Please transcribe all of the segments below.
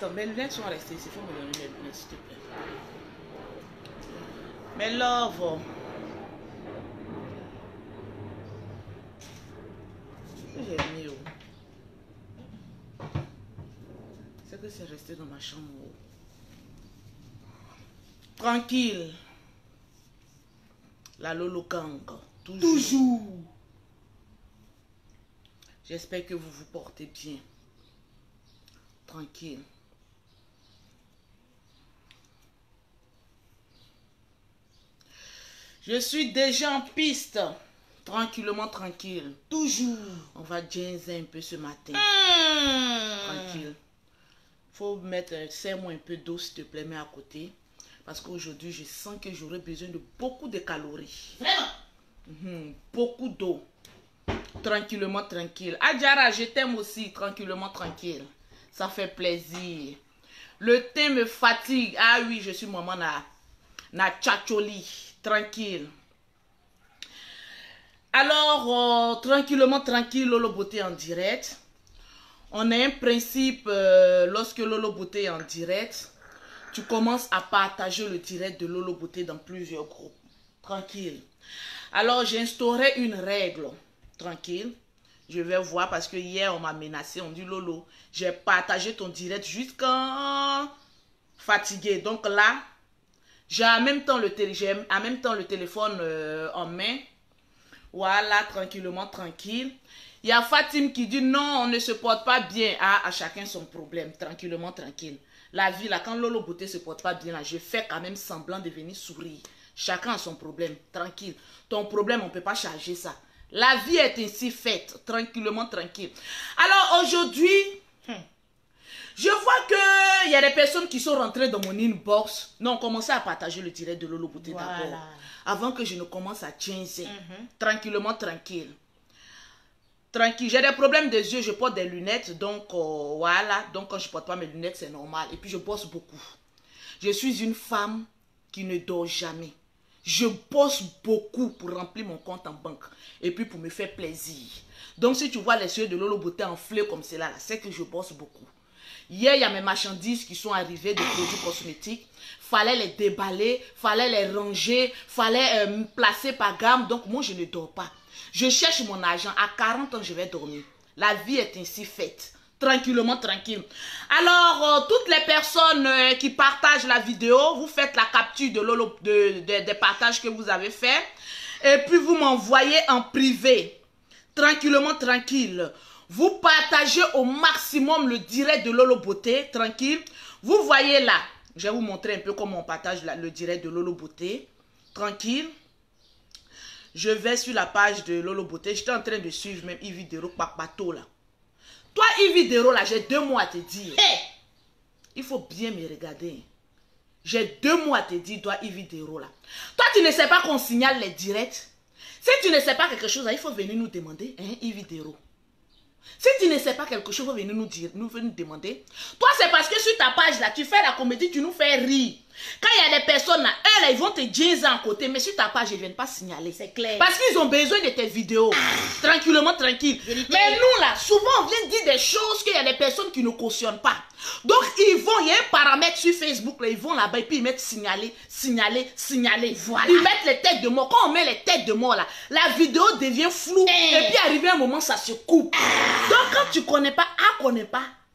Attends, mes lunettes sont restées ici. Il faut me donner mes lunettes, s'il te plaît. Mes love. J'ai mis où? C'est que c'est resté dans ma chambre. Tranquille. La Lolo Gang. Toujours. J'espère que vous vous portez bien. Tranquille. Je suis déjà en piste. Tranquillement, tranquille. Toujours. On va jazzer un peu ce matin. Tranquille. Faut mettre, serre-moi un peu d'eau, s'il te plaît, mais à côté. Parce qu'aujourd'hui, je sens que j'aurai besoin de beaucoup de calories. Vraiment? Beaucoup d'eau. Tranquillement, tranquille. Adjara, je t'aime aussi. Tranquillement, tranquille. Ça fait plaisir. Le thé me fatigue. Ah oui, je suis maman na tchatcholi. Tranquille. Alors, tranquillement, tranquille, Lolo Beauté en direct. On a un principe, lorsque Lolo Beauté est en direct, tu commences à partager le direct de Lolo Beauté dans plusieurs groupes. Tranquille. Alors, j'ai instauré une règle. Tranquille. Je vais voir parce que hier, on m'a menacé. On dit, Lolo, j'ai partagé ton direct jusqu'à fatigué. Donc là, j'ai en même temps le téléphone en main. Voilà, tranquillement, tranquille. Il y a Fatim qui dit non, on ne se porte pas bien. Ah, à chacun son problème. Tranquillement, tranquille. La vie, là, quand Lolo Beauté se porte pas bien, là, je fais quand même semblant de venir sourire. Chacun a son problème. Tranquille. Ton problème, on ne peut pas charger ça. La vie est ainsi faite. Tranquillement, tranquille. Alors, aujourd'hui, je vois qu'il y a des personnes qui sont rentrées dans mon inbox. Non, commencez à partager le direct de Lolo Beauté d'abord. Avant que je ne commence à changer. Tranquillement, tranquille. Tranquille. J'ai des problèmes des yeux, je porte des lunettes. Donc, voilà. Donc, quand je ne porte pas mes lunettes, c'est normal. Et puis, je bosse beaucoup. Je suis une femme qui ne dort jamais. Je bosse beaucoup pour remplir mon compte en banque. Et puis, pour me faire plaisir. Donc, si tu vois les yeux de Lolo Beauté enflés comme cela, c'est que je bosse beaucoup. Hier, il y a mes marchandises qui sont arrivées de produits cosmétiques. Fallait les déballer, fallait les ranger, fallait placer par gamme. Donc, moi, je ne dors pas. Je cherche mon argent. À 40 ans, je vais dormir. La vie est ainsi faite. Tranquillement, tranquille. Alors, toutes les personnes qui partagent la vidéo, vous faites la capture de Lolo, des partages que vous avez fait. Et puis, vous m'envoyez en privé. Tranquillement, tranquille. Vous partagez au maximum le direct de Lolo Beauté, tranquille. Vous voyez là, je vais vous montrer un peu comment on partage le direct de Lolo Beauté, tranquille. Je vais sur la page de Lolo Beauté, j'étais en train de suivre même Yves Dero Papato là. Toi Yves Dero là, j'ai 2 mots à te dire. Hey! Il faut bien me regarder. J'ai 2 mots à te dire, toi Yves Dero là. Toi tu ne sais pas qu'on signale les directs. Si tu ne sais pas quelque chose là, il faut venir nous demander, hein Yves Dero. Si tu ne sais pas quelque chose, il faut venir nous dire, nous demander. Toi, c'est parce que sur ta page là, tu fais la comédie, tu nous fais rire. Quand il y a des personnes là, eux là, ils vont te dire à côté, mais sur ta page, ils ne viennent pas signaler. C'est clair. Parce qu'ils ont besoin de tes vidéos. Tranquillement, tranquille. Mais nous là, souvent, on vient dire des choses qu'il y a des personnes qui ne cautionnent pas. Donc, ils vont, il y a un paramètre sur Facebook, là, ils vont là-bas et puis ils mettent signaler, signaler, signaler. Voilà. Ils mettent les têtes de mort. Quand on met les têtes de mort là, la vidéo devient floue. Et puis, arrivé un moment, ça se coupe. Donc, quand tu ne connais pas,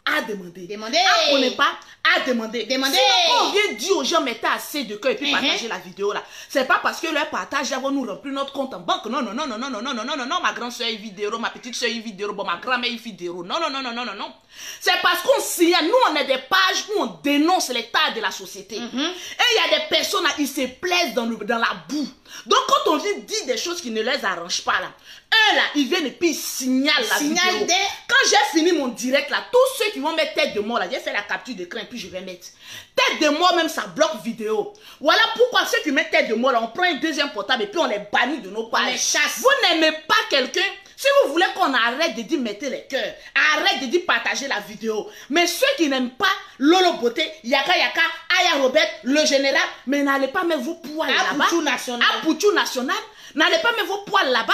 à demander. Demander. À connaît pas, à demander. Demander. Sinon, quand on vient dire aux gens, mettez assez de cœur et puis partager la vidéo là. C'est pas parce que leur partage va nous remplir notre compte en banque. Non, non, non, non, non, non, non, non, non, non, non, ma grande soeur est vidéo, ma petite soeur est vidéo, bon, ma grand-mère est vidéo. Non, non, non, non, non, non, non. C'est parce qu'on signale, nous on a des pages où on dénonce l'état de la société. Et il y a des personnes là, ils se plaisent dans la boue. Donc quand on vient dire des choses qui ne les arrangent pas là, eux là, ils viennent et puis ils signalent la vidéo. Quand j'ai fini mon direct là, tous ceux qui vont mettre tête de mort là, j'ai fait la capture d'écran et puis je vais mettre tête de mort, même ça bloque vidéo. Voilà pourquoi ceux qui mettent tête de mort là, on prend un deuxième portable et puis on les bannit de nos pages. On les chasse. Vous n'aimez pas quelqu'un, si vous voulez qu'on arrête de dire mettez les cœurs, arrête de dire partager la vidéo. Mais ceux qui n'aiment pas Lolo Beauté, Yaka Yaka, Aya Robert, le général, mais n'allez pas mettre vos poils là-bas. À Pouchou National. N'allez pas mettre vos poils là-bas.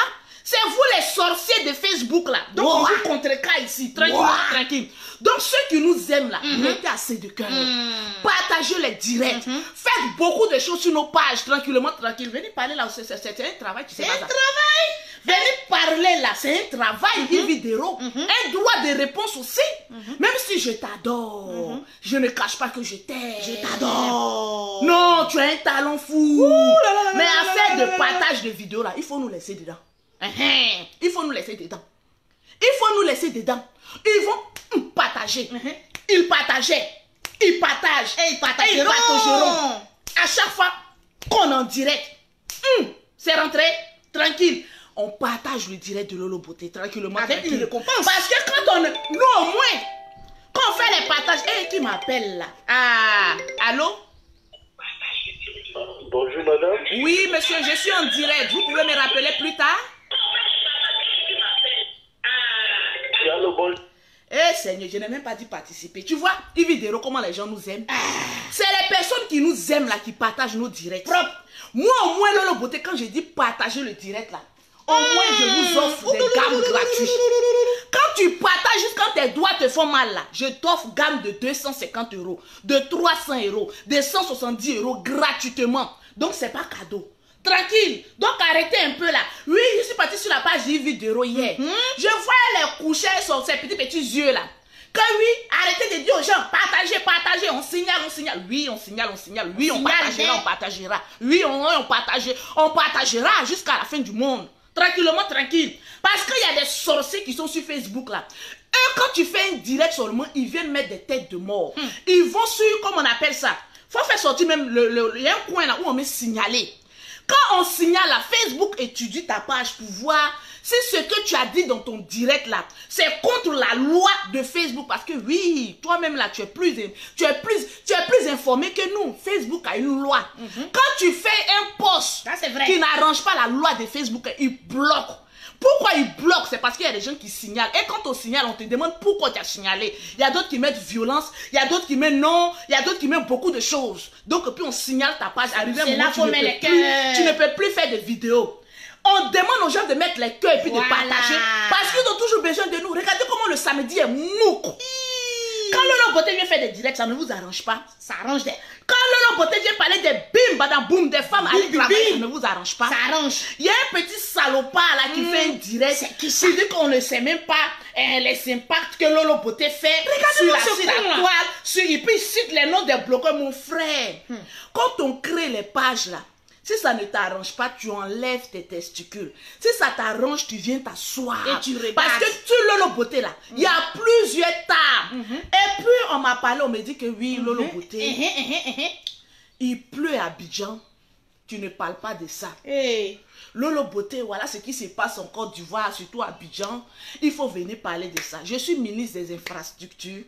C'est vous les sorciers de Facebook là. Donc on vous contrecarre ici, tranquille, tranquille. Donc ceux qui nous aiment là, mettez assez de cœur. Partagez les directs. Faites beaucoup de choses sur nos pages, tranquillement, tranquille. Venez parler là, c'est un travail, tu sais pas ça. C'est un travail. Venez parler là, c'est un travail, une vidéo. Un droit de réponse aussi. Même si je t'adore, je ne cache pas que je t'aime. Je t'adore. Non, tu as un talent fou. Mais à faire de partage de vidéos là, il faut nous laisser dedans. Il faut nous laisser dedans. Il faut nous laisser dedans. Ils vont partager. Ils partageaient. Ils partagent. Et ils partageront. À chaque fois qu'on est en direct, c'est rentré tranquille. On partage le direct de Lolo Beauté tranquillement. Avec une récompense. Parce que quand on... Nous au moins, quand on fait les partages... Qui m'appelle là? Ah, allô? Bonjour madame. Oui monsieur, je suis en direct. Vous pouvez me rappeler plus tard? Eh Seigneur, je n'ai même pas dit participer. Tu vois, une vidéo, comment les gens nous aiment. C'est les personnes qui nous aiment là, qui partagent nos directs. Moi au moins, Lolo Beauté, quand je dis partager le direct là, au moins je vous offre des gammes gratuites. Quand tu partages, juste quand tes doigts te font mal là, je t'offre gamme de 250 €, de 300 €, de 170 € gratuitement. Donc c'est pas cadeau. Tranquille. Donc arrêtez un peu là. Oui, je suis partie sur la page vidéo hier. Je voyais les coucher sur ces petits yeux là. Que oui, arrêtez de dire aux gens, partagez, partagez, on signale, on signale. Oui, on signale, on signale. Oui, on partagera, on partagera. Oui, on partagera jusqu'à la fin du monde. Tranquillement, tranquille. Parce qu'il y a des sorciers qui sont sur Facebook là. Eux, quand tu fais un direct seulement, ils viennent mettre des têtes de mort. Ils vont sur, comment on appelle ça? Faut faire sortir même, il y a un coin là où on met signaler. Quand on signale à Facebook, étudie ta page pour voir si ce que tu as dit dans ton direct là, c'est contre la loi de Facebook. Parce que oui, toi-même là, tu es plus informé que nous. Facebook a une loi. Quand tu fais un post qui n'arrange pas la loi de Facebook, il bloque. Pourquoi il bloque? C'est parce qu'il y a des gens qui signalent. Et quand on signale, on te demande pourquoi tu as signalé. Il y a d'autres qui mettent violence, il y a d'autres qui mettent non, il y a d'autres qui mettent beaucoup de choses. Donc, puis on signale ta page. Arrivé un moment, tu ne peux plus faire de vidéos. On demande aux gens de mettre les cœurs et puis de partager. Parce qu'ils ont toujours besoin de nous. Regardez comment le samedi est mouc. Quand Lolo Beauté vient faire des directs, ça ne vous arrange pas. Ça arrange des... Quand Lolo Beauté vient parler des bim, badam, boum, des femmes à travailler, ça ne vous arrange pas. Ça arrange. Il y a un petit salopard là qui fait un direct. Qui dit qu'on ne sait même pas les impacts que Lolo Beauté fait sur la toile. Et puis il cite les noms des bloqueurs, mon frère. Quand on crée les pages là, si ça ne t'arrange pas, tu enlèves tes testicules. Si ça t'arrange, tu viens t'asseoir. Et tu regardes. Parce que tu Lolo Beauté là, il y a plusieurs tables. Et puis on m'a parlé, on me dit que oui, Lolo Beauté, il pleut à Abidjan. Tu ne parles pas de ça. Lolo Beauté, voilà ce qui se passe en Côte d'Ivoire, surtout à Abidjan. Il faut venir parler de ça. Je suis ministre des infrastructures.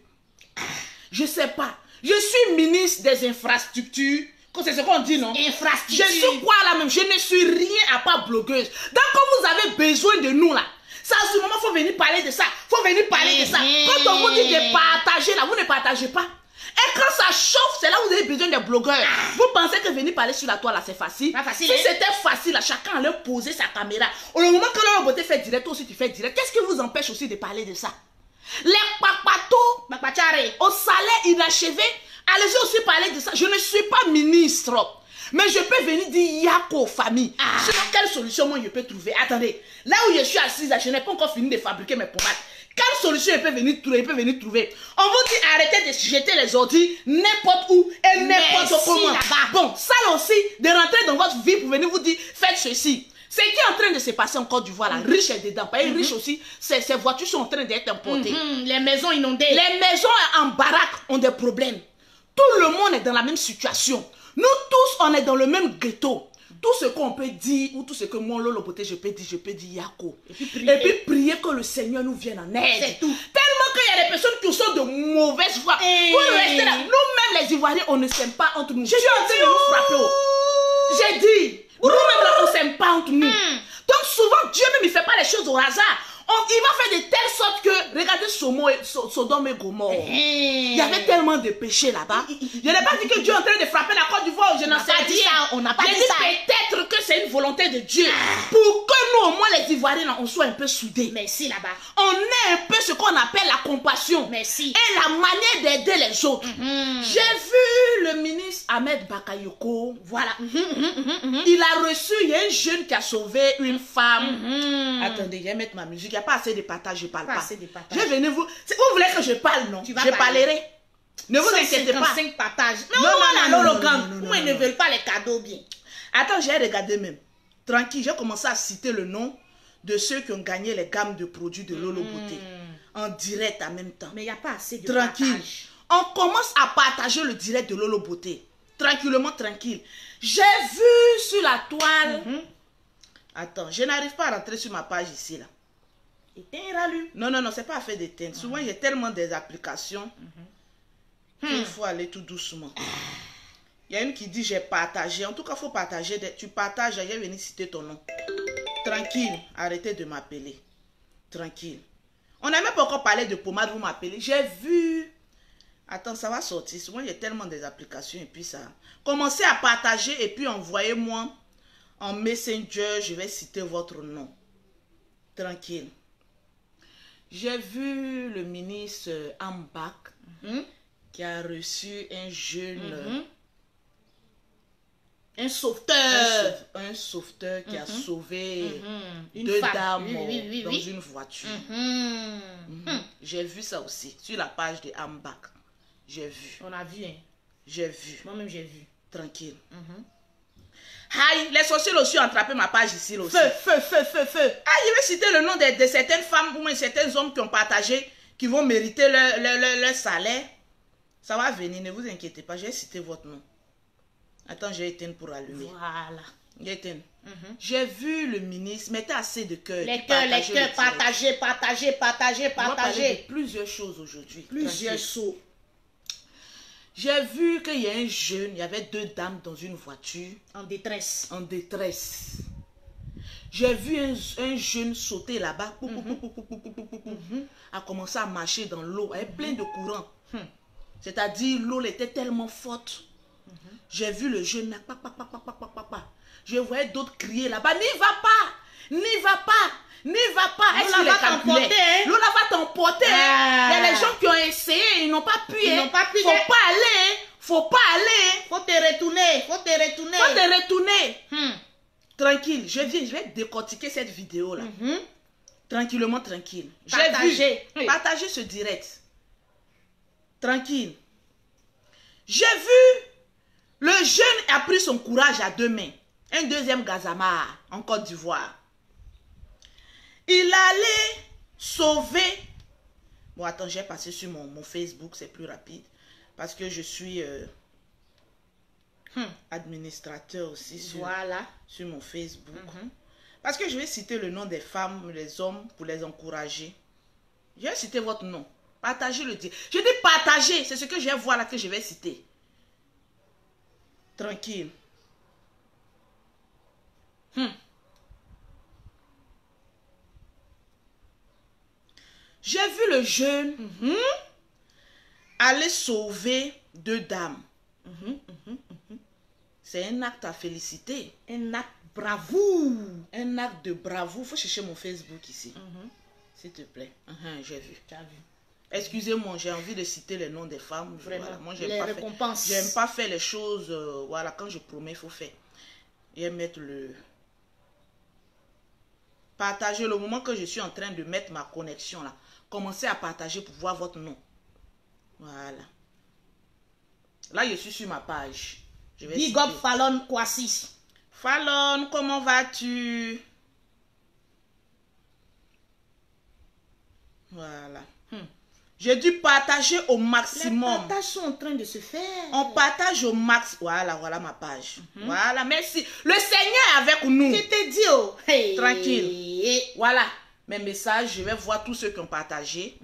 Je sais pas. Je suis ministre des infrastructures. C'est ce qu'on dit, non? Infrastructure. Je suis quoi là même? Je ne suis rien à part blogueuse. Donc quand vous avez besoin de nous là, ça à ce moment, il faut venir parler de ça. Il faut venir parler de ça. Quand on vous dit de partager là, vous ne partagez pas. Et quand ça chauffe, c'est là où vous avez besoin des blogueurs. Vous pensez que venir parler sur la toile là, c'est facile? Pas facile. Si c'était facile, là, chacun allait poser sa caméra. Au moment que Lolo Beauté fait direct, toi aussi tu fais direct. Qu'est-ce qui vous empêche aussi de parler de ça? Les papatos, au salaire inachevé, allez-y aussi parler de ça. Je ne suis pas ministre, mais je peux venir dire Yako aux familles. Sinon, quelle solution moi je peux trouver? Attendez, là où je suis assise, je n'ai pas encore fini de fabriquer mes pommades. Quelle solution je peux venir trouver? On vous dit arrêtez de jeter les ordures n'importe où et n'importe comment. Bon, ça aussi, de rentrer dans votre vie pour venir vous dire faites ceci. Ce qui est en train de se passer en Côte d'Ivoire, là, riche est dedans. Pas riche aussi, ces voitures sont en train d'être importées. Les maisons inondées. Les maisons en baraque ont des problèmes. Tout le monde est dans la même situation. Nous tous, on est dans le même ghetto. Tout ce qu'on peut dire, ou tout ce que moi, Lolo Beauté, je peux dire Yako. Et puis prier que le Seigneur nous vienne en aide. C'est tout. Tellement qu'il y a des personnes qui sont de mauvaise foi. Pour rester là, nous-mêmes les Ivoiriens, on ne s'aime pas entre nous. Je suis en train de nous frapper. J'ai dit, nous-mêmes là, on ne s'aime pas entre nous. Donc souvent, Dieu même, il ne fait pas les choses au hasard. Il va faire de telle sorte que, regardez Sodome et Gomorrhe. Il y avait tellement de péchés là-bas. Je n'ai pas dit que Dieu est en train de frapper la Côte d'Ivoire. Je n'en sais pas dit ça. On n'a pas dit ça. Peut-être que c'est une volonté de Dieu. Pour que nous, au moins les Ivoiriens, on soit un peu soudés. Merci là-bas. On est un peu ce qu'on appelle la compassion. Merci. Et la manière d'aider les autres. J'ai vu le ministre Ahmed Bakayoko. Voilà. Il a reçu, il y a un jeune qui a sauvé une femme. Attendez, je vais mettre ma musique. Il n'y a pas assez de partage, je ne parle pas. Assez de partage. Je vais venir vous... Vous voulez que je parle, non? Tu vas je parlerai. Ne vous inquiétez pas. 155 partages. Non, Moi, ils ne veulent pas les cadeaux bien. Attends, j'ai regardé même. Tranquille, j'ai commencé à citer le nom de ceux qui ont gagné les gammes de produits de Lolo Beauté. En direct en même temps. Mais il n'y a pas assez de Tranquille. partage. On commence à partager le direct de Lolo Beauté. Tranquillement, tranquille. J'ai vu sur la toile. Attends, je n'arrive pas à rentrer sur ma page ici, là. Éteins, rallume. Non, c'est pas à faire d'éteindre. Souvent, il y a tellement des applications qu'il faut aller tout doucement. Il y a une qui dit j'ai partagé. En tout cas, il faut partager. Tu partages, je vais venir citer ton nom. Tranquille, arrêtez de m'appeler. Tranquille. On n'a même pas encore parlé de pommade, vous m'appelez. J'ai vu. Attends, ça va sortir. Souvent, il y a tellement des applications et puis ça. Commencez à partager et puis envoyez-moi en Messenger. Je vais citer votre nom. Tranquille. J'ai vu le ministre Ambak qui a reçu un jeune... Un sauveteur. Un sauveteur qui a sauvé Une deux femme. dames Oui. dans une voiture. J'ai vu ça aussi sur la page de Ambak. J'ai vu. On a vu, hein. J'ai vu. Moi-même, j'ai vu. Tranquille. Aïe, les sorciers aussi ont attrapé ma page ici aussi. Feu. Ah, je vais citer le nom de certaines femmes ou certains hommes qui ont partagé, qui vont mériter leur salaire. Ça va venir, ne vous inquiétez pas, j'ai cité votre nom. Attends, j'ai éteint pour allumer. Voilà. J'ai éteint. J'ai vu le ministre, mettez assez de cœur. Les cœurs, partagez. On va parler de plusieurs choses aujourd'hui. Plusieurs sauts. J'ai vu qu'il y a un jeune, il y avait deux dames dans une voiture. En détresse. En détresse. J'ai vu un jeune sauter là-bas. A commencé à marcher dans l'eau. Elle est pleine de courant. C'est-à-dire, l'eau était tellement forte. J'ai vu le jeune là. Je voyais d'autres crier là-bas. N'y va pas! N'y va pas! N'y va pas! Est-ce qu'il est calculé? L'eau va t'emporter. Il y a des gens qui ont essayé, ils n'ont pas pu. Faut pas aller. Faut te retourner. Tranquille, je vais décortiquer cette vidéo là. Tranquillement, tranquille. Partagez ce direct. Tranquille. J'ai vu le jeune a pris son courage à deux mains. Un deuxième Gazama en Côte d'Ivoire. Il allait sauver. Bon, attends, j'ai passé sur mon Facebook, c'est plus rapide. Parce que je suis administrateur aussi sur mon Facebook. Parce que je vais citer le nom des femmes, les hommes, pour les encourager. Je vais citer votre nom. Partagez le dire. Je dis partager, c'est ce que je vais voir là que je vais citer. Tranquille. J'ai vu le jeune aller sauver deux dames. C'est un acte à féliciter. Un acte bravoure. Un acte de bravoure. Il faut chercher mon Facebook ici. S'il te plaît. J'ai vu. Tu as vu. Excusez-moi, j'ai envie de citer les noms des femmes. Vraiment. Voilà, moi, Les récompenses. J'aime pas faire les choses. Voilà, quand je promets, il faut faire. Et mettre le... Partager le moment que je suis en train de mettre ma connexion là. Commencez à partager pour voir votre nom. Voilà. Là, je suis sur ma page. Big up Fallon Kwasi. Fallon, comment vas-tu? Voilà. J'ai dû partager au maximum. Les partages sont en train de se faire. On partage au max. Voilà ma page. Voilà, merci. Le Seigneur est avec nous. Je te dis, oh. Hey. Tranquille. Voilà, mes messages, je vais voir tous ceux qui ont partagé.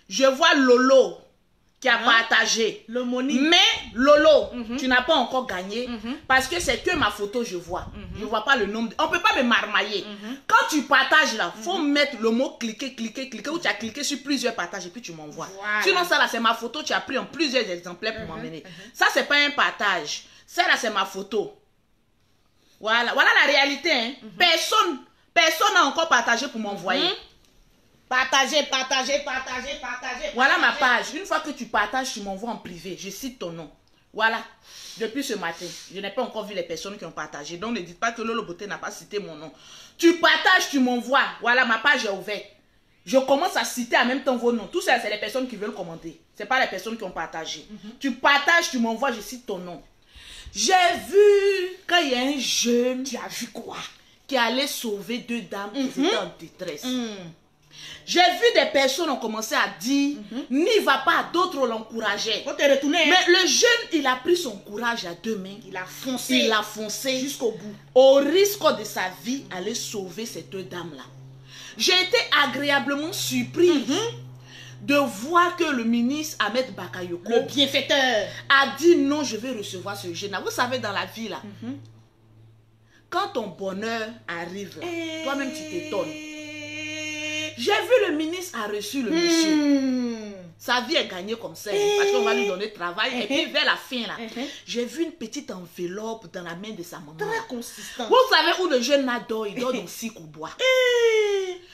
Je vois Lolo qui a partagé. Le money. Mais Lolo, tu n'as pas encore gagné parce que c'est que ma photo, je vois. Je ne vois pas le nombre. On ne peut pas me marmailler. Quand tu partages là, il faut mettre le mot cliquer, ou tu as cliqué sur plusieurs partages et puis tu m'envoies. Voilà. Sinon, ça là, c'est ma photo. Tu as pris en plusieurs exemplaires pour m'emmener. Ça, c'est pas un partage. Ça là, c'est ma photo. Voilà, voilà la réalité. Hein. Personne n'a encore partagé pour m'envoyer. Partagez. Voilà ma page. Une fois que tu partages, tu m'envoies en privé. Je cite ton nom. Voilà. Depuis ce matin, je n'ai pas encore vu les personnes qui ont partagé. Donc ne dites pas que Lolo Beauté n'a pas cité mon nom. Tu partages, tu m'envoies. Voilà, ma page est ouverte. Je commence à citer en même temps vos noms. Tout ça, c'est les personnes qui veulent commenter. Ce n'est pas les personnes qui ont partagé. Tu partages, tu m'envoies, je cite ton nom. J'ai vu quand il y a un jeune. Tu as vu quoi? Qui allait sauver 2 dames qui étaient en détresse. J'ai vu des personnes ont commencé à dire n'y va pas, d'autres l'encourageaient. Faut te retourner. Mais le jeune, il a pris son courage à 2 mains. Il a foncé. Il a foncé jusqu'au bout. Au risque de sa vie, aller sauver ces 2 dames-là. J'ai été agréablement surpris de voir que le ministre Ahmed Bakayoko, le bienfaiteur, a dit non, je vais recevoir ce jeune-là. Vous savez, dans la vie, là, quand ton bonheur arrive, toi-même, tu t'étonnes. J'ai vu le ministre a reçu le monsieur. Sa vie est gagnée comme ça. Parce qu'on va lui donner travail. Et puis vers la fin, là, j'ai vu une petite enveloppe dans la main de sa maman. Très consistant. Vous savez où le jeune là dort? Il dort dans Sikobois.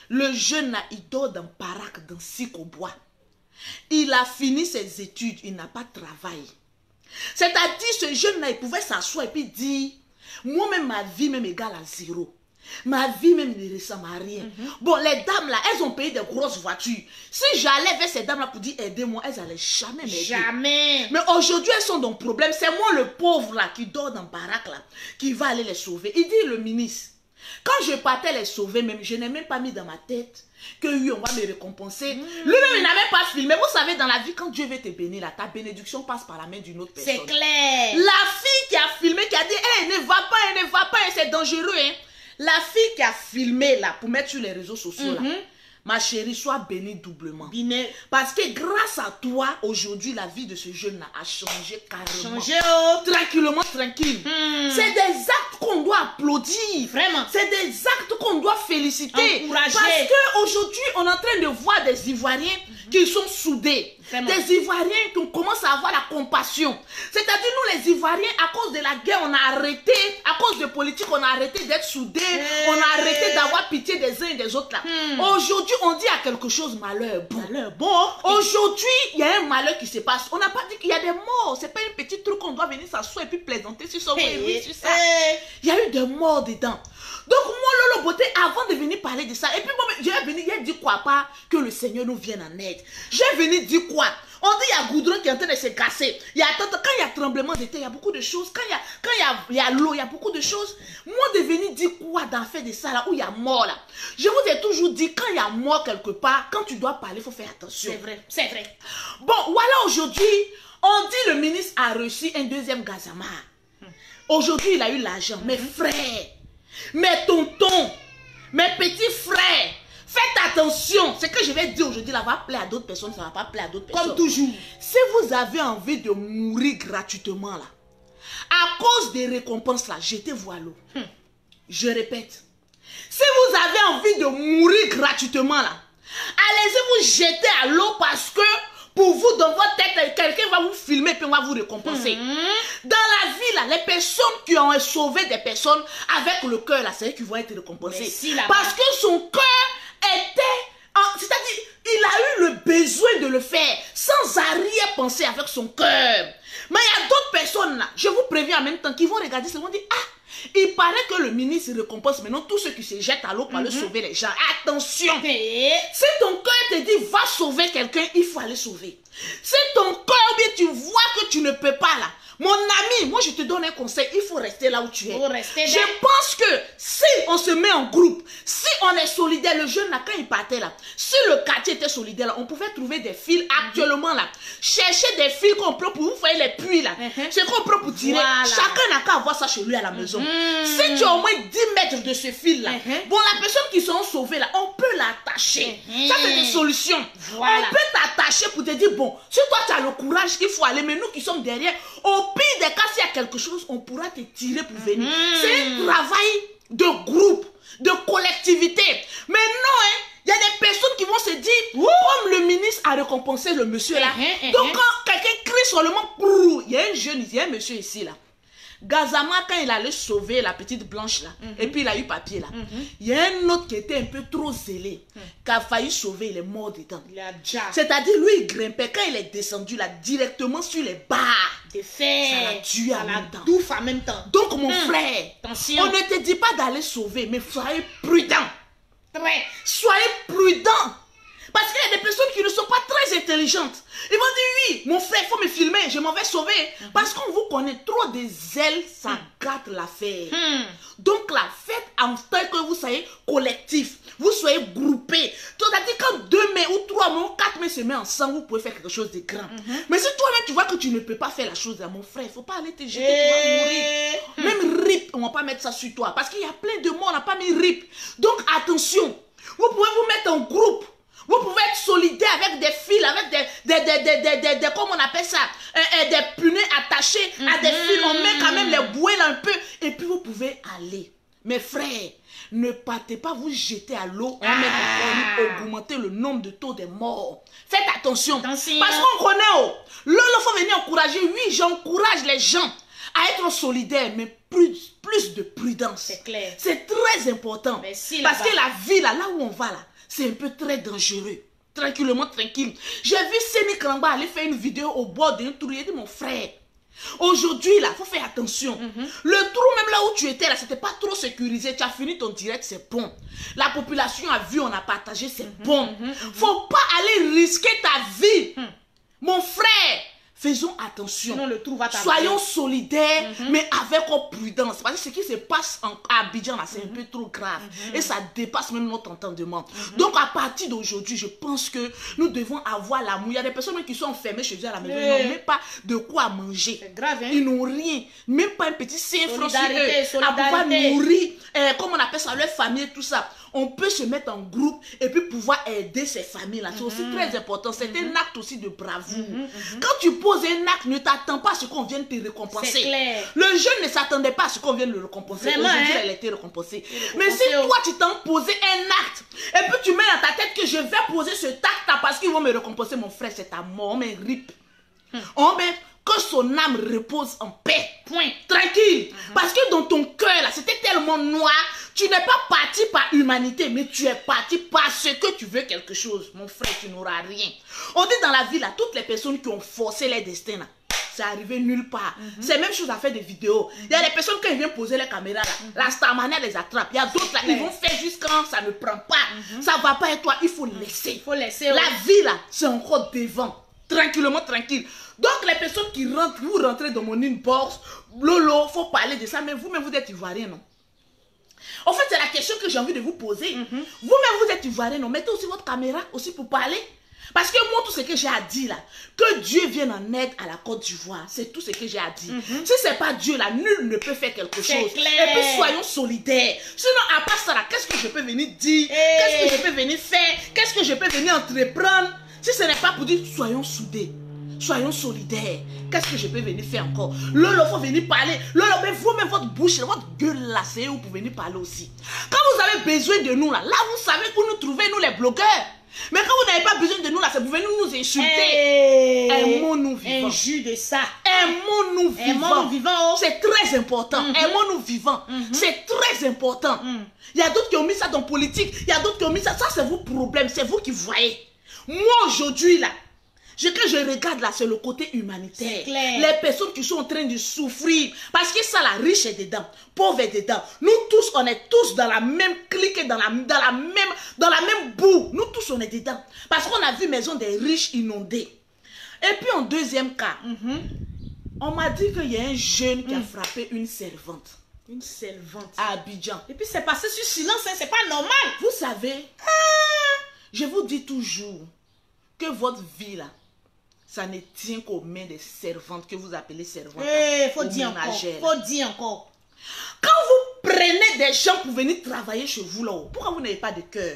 Le jeune là, il dort dans Parak, dans Sikobois. Il a fini ses études. Il n'a pas de travail. C'est-à-dire, ce jeune là, il pouvait s'asseoir et puis dire, moi-même, ma vie même égale à 0. Ma vie même ne ressemble à rien. Bon, les dames là, elles ont payé des grosses voitures. Si j'allais vers ces dames là pour dire aidez-moi, elles n'allaient jamais m'aider. Jamais. Mais aujourd'hui, elles sont dans le problème. C'est moi le pauvre là qui dort dans le baraque là, qui va aller les sauver. Il dit le ministre, quand je partais les sauver, même, je n'ai même pas mis dans ma tête que oui, on va me récompenser. Lui-même, il n'a même pas filmé. Vous savez, dans la vie, quand Dieu veut te bénir, là, ta bénédiction passe par la main d'une autre personne. C'est clair. La fille qui a filmé, qui a dit hey, ne va pas, c'est dangereux. Hein. La fille qui a filmé là pour mettre sur les réseaux sociaux là, ma chérie, sois bénie doublement. Parce que grâce à toi, aujourd'hui, la vie de ce jeune là a changé carrément. Tranquillement, tranquille. C'est des actes qu'on doit applaudir. Vraiment. C'est des actes qu'on doit féliciter. Encourager. Parce qu'aujourd'hui, on est en train de voir des Ivoiriens qui sont soudés. Vraiment. Des Ivoiriens qui commencent à avoir la compassion. C'est-à-dire, nous les Ivoiriens, à cause de la guerre, on a arrêté, à cause de politique, on a arrêté d'être soudés. On a arrêté d'avoir pitié des uns et des autres là. Aujourd'hui, on dit à quelque chose malheur. Bon. Aujourd'hui, il y a un malheur qui se passe. On n'a pas dit qu'il y a des morts. C'est pas un petit truc qu'on doit venir s'asseoir et puis plaisanter sur ça. Sur ça. Il y a eu des morts dedans. Donc moi, Lolo Beauté, avant de venir parler de ça, et puis moi, j'ai dit quoi, pas que le Seigneur nous vienne en aide. J'ai venu dire quoi? On dit il y a Goudron qui est en train de se casser. Quand il y a tremblement de terre, il y a beaucoup de choses. Quand il y a l'eau, il y a beaucoup de choses. Moi, de venir dire quoi dans fait de ça, là, où il y a mort, là. Je vous ai toujours dit, quand il y a mort quelque part, quand tu dois parler, il faut faire attention. C'est vrai. Bon, voilà, aujourd'hui, on dit le ministre a reçu un 2e Gazama. Aujourd'hui, il a eu l'argent. Mes frères, mes tontons, mes petits frères, faites attention. Ce que je vais dire aujourd'hui, là, va plaire à d'autres personnes, ça ne va pas plaire à d'autres personnes. Comme toujours. Si vous avez envie de mourir gratuitement, là, à cause des récompenses, là, jetez-vous à l'eau. Je répète. Si vous avez envie de mourir gratuitement, là, allez-y vous jeter à l'eau parce que pour vous, dans votre tête, quelqu'un va vous filmer et on va vous récompenser. Dans la vie, là, les personnes qui ont sauvé des personnes avec le cœur, là, c'est eux qui vont être récompensés. Si, parce que son cœur était... C'est-à-dire, il a eu le besoin de le faire sans arrière-penser avec son cœur. Mais il y a d'autres personnes, là, je vous préviens en même temps, qui vont regarder ça, ils vont dire, ah, il paraît que le ministre récompense maintenant tous ceux qui se jettent à l'eau pour aller sauver les gens. Attention! Si ton cœur te dit va sauver quelqu'un, il faut aller sauver. Si ton cœur, bien tu vois que tu ne peux pas là, mon ami, moi je te donne un conseil, il faut rester là où tu es. Je pense que si on se met en groupe, si on est solidaire, le jeune là, quand il partait là, si le quartier était solidaire là, on pouvait trouver des fils actuellement là. Chercher des fils qu'on peut pour vous faire les puits là. C'est qu'on peut pour tirer. Chacun n'a qu'à avoir ça chez lui à la maison. Si tu as au moins 10 mètres de ce fil là, bon, la personne qui sont sauvées là, on peut l'attacher. Ça c'est des solutions. On peut t'attacher pour te dire, bon, si toi tu as le courage, il faut aller, mais nous qui sommes derrière, au pire des cas, s'il y a quelque chose, on pourra te tirer pour venir. C'est un travail de groupe, de collectivité. Mais non, hein, il y a des personnes qui vont se dire, comme le ministre a récompensé le monsieur là. Donc quand quelqu'un crie seulement, il y a un jeune, il y a un monsieur ici là. Gazama, quand il allait sauver la petite blanche là, et puis il a eu papier là, il y a un autre qui était un peu trop zélé, qui a failli sauver, il est mort dedans. C'est-à-dire, lui, il grimpait, quand il est descendu là, directement sur les barres. De fer. Ça l'a tué en même temps. Douf en même temps. Donc, mon frère, attention. On ne te dit pas d'aller sauver, mais soyez prudent. Très. Soyez prudent. Parce qu'il y a des personnes qui ne sont pas très intelligentes. Ils vont dire, oui, mon frère, il faut me filmer, je m'en vais sauver. Parce qu'on vous connaît, trop des ailes, ça gâte l'affaire. Donc là, faites en tant que vous soyez collectif, vous soyez groupés. C'est-à-dire quand 2 mai ou 3 mai ou 4 mai se mettent ensemble, vous pouvez faire quelque chose de grand. Mais si toi-même, tu vois que tu ne peux pas faire la chose, là, mon frère, il ne faut pas aller te jeter, tu vas mourir. Même RIP, on ne va pas mettre ça sur toi. Parce qu'il y a plein de monde, on n'a pas mis RIP. Donc attention, vous pouvez vous mettre en groupe. Vous pouvez être solidaire avec des fils, avec des comment on appelle ça, des punais attachés à des fils. On met quand même les bouées là un peu. Et puis vous pouvez aller. Mes frères, ne partez pas vous jeter à l'eau. On va augmenter le nombre de taux de morts. Faites attention. Parce qu'on connaît, il faut venir encourager. Oui, j'encourage les gens à être solidaires, mais plus de prudence. C'est clair. C'est très important. Parce que la vie là où on va là, c'est un peu très dangereux. Tranquillement, tranquille. J'ai vu Séni Kramba aller faire une vidéo au bord d'un trou. Il a dit, mon frère, aujourd'hui, là, il faut faire attention. Le trou, même là où tu étais, là, c'était pas trop sécurisé. Tu as fini ton direct, c'est bon. La population a vu, on a partagé, c'est bon. Faut pas aller risquer ta vie. Mon frère, faisons attention. Sinon, le trou va soyons solidaires, mais avec prudence. Parce que ce qui se passe à Abidjan, c'est un peu trop grave. Et ça dépasse même notre entendement. Donc, à partir d'aujourd'hui, je pense que nous devons avoir l'amour. Il y a des personnes qui sont enfermées chez eux à la maison. Ils n'ont même pas de quoi manger. C'est grave, hein? Ils n'ont rien. Même pas un petit 5 francs sur eux. À pouvoir nourrir, comment on appelle ça, leur famille, tout ça. On peut se mettre en groupe et puis pouvoir aider ces familles-là. C'est aussi très important. C'est un acte aussi de bravoure. Quand tu poses un acte, ne t'attends pas à ce qu'on vienne te récompenser. C'est clair. Le jeune ne s'attendait pas à ce qu'on vienne le récompenser. Aujourd'hui, elle a été récompensée. Mais si toi, tu t'en posé un acte et puis tu mets dans ta tête que je vais poser ce acte-là parce qu'ils vont me récompenser, mon frère, c'est ta mort. On met rip. On met que son âme repose en paix. Point. Tranquille. Parce que dans ton cœur, là, c'était tellement noir. Tu n'es pas parti par humanité, mais tu es parti parce que tu veux quelque chose. Mon frère, tu n'auras rien. On dit dans la vie, là, toutes les personnes qui ont forcé leur destin, là, c'est arrivé nulle part. C'est la même chose à faire des vidéos. Il y a des personnes, quand ils viennent poser les caméras, là, la Starmania les attrape. Il y a d'autres, là, ils vont faire juste quand ça ne prend pas. Ça ne va pas et toi, il faut laisser. Il faut laisser. La vie, là, c'est encore devant. Tranquillement, tranquille. Donc, les personnes qui rentrent, vous rentrez dans mon inbox, Lolo, il faut parler de ça, mais vous-même, vous êtes ivoirien, non? En fait, c'est la question que j'ai envie de vous poser. Vous-même, vous êtes ivoirien, non? Mettez aussi votre caméra aussi pour parler. Parce que moi, tout ce que j'ai à dire là, que Dieu vienne en aide à la Côte d'Ivoire, c'est tout ce que j'ai à dire. Si ce n'est pas Dieu là, nul ne peut faire quelque chose. Clair. Et puis soyons solidaires. Sinon, à part ça là, qu'est-ce que je peux venir dire? Qu'est-ce que je peux venir faire? Qu'est-ce que je peux venir entreprendre? Si ce n'est pas pour dire soyons soudés. Soyons solidaires. Qu'est-ce que je peux venir faire encore? Lolo, il faut venir parler. Lolo, mais vous-même, votre bouche, votre gueule là, c'est où pour venir parler aussi. Quand vous avez besoin de nous là, vous savez où nous trouver, nous les blogueurs. Mais quand vous n'avez pas besoin de nous là, c'est pour venir nous insulter. Aimons-nous vivants. Un jus de ça. Aimons-nous vivants. Aimons-nous vivants. C'est très important. Aimons-nous vivants. C'est très important. Il y a d'autres qui ont mis ça dans politique. Il y a d'autres qui ont mis ça. Ça, c'est vos problèmes. C'est vous qui voyez. Moi, aujourd'hui, là, ce que je regarde là, c'est le côté humanitaire. Les personnes qui sont en train de souffrir. Parce que ça, la riche est dedans, pauvre est dedans. Nous tous, on est tous dans la même clique, dans la même boue. Nous tous, on est dedans. Parce qu'on a vu maison des riches inondées. Et puis, en deuxième cas, on m'a dit qu'il y a un jeune qui a frappé une servante. Une servante. À Abidjan. Et puis, c'est passé sur silence, hein, c'est pas normal. Vous savez, je vous dis toujours que votre vie là, ça ne tient qu'aux mains des servantes que vous appelez servantes. Faut dire encore. Faut dire encore. Quand vous prenez des gens pour venir travailler chez vous là, pourquoi vous n'avez pas de cœur?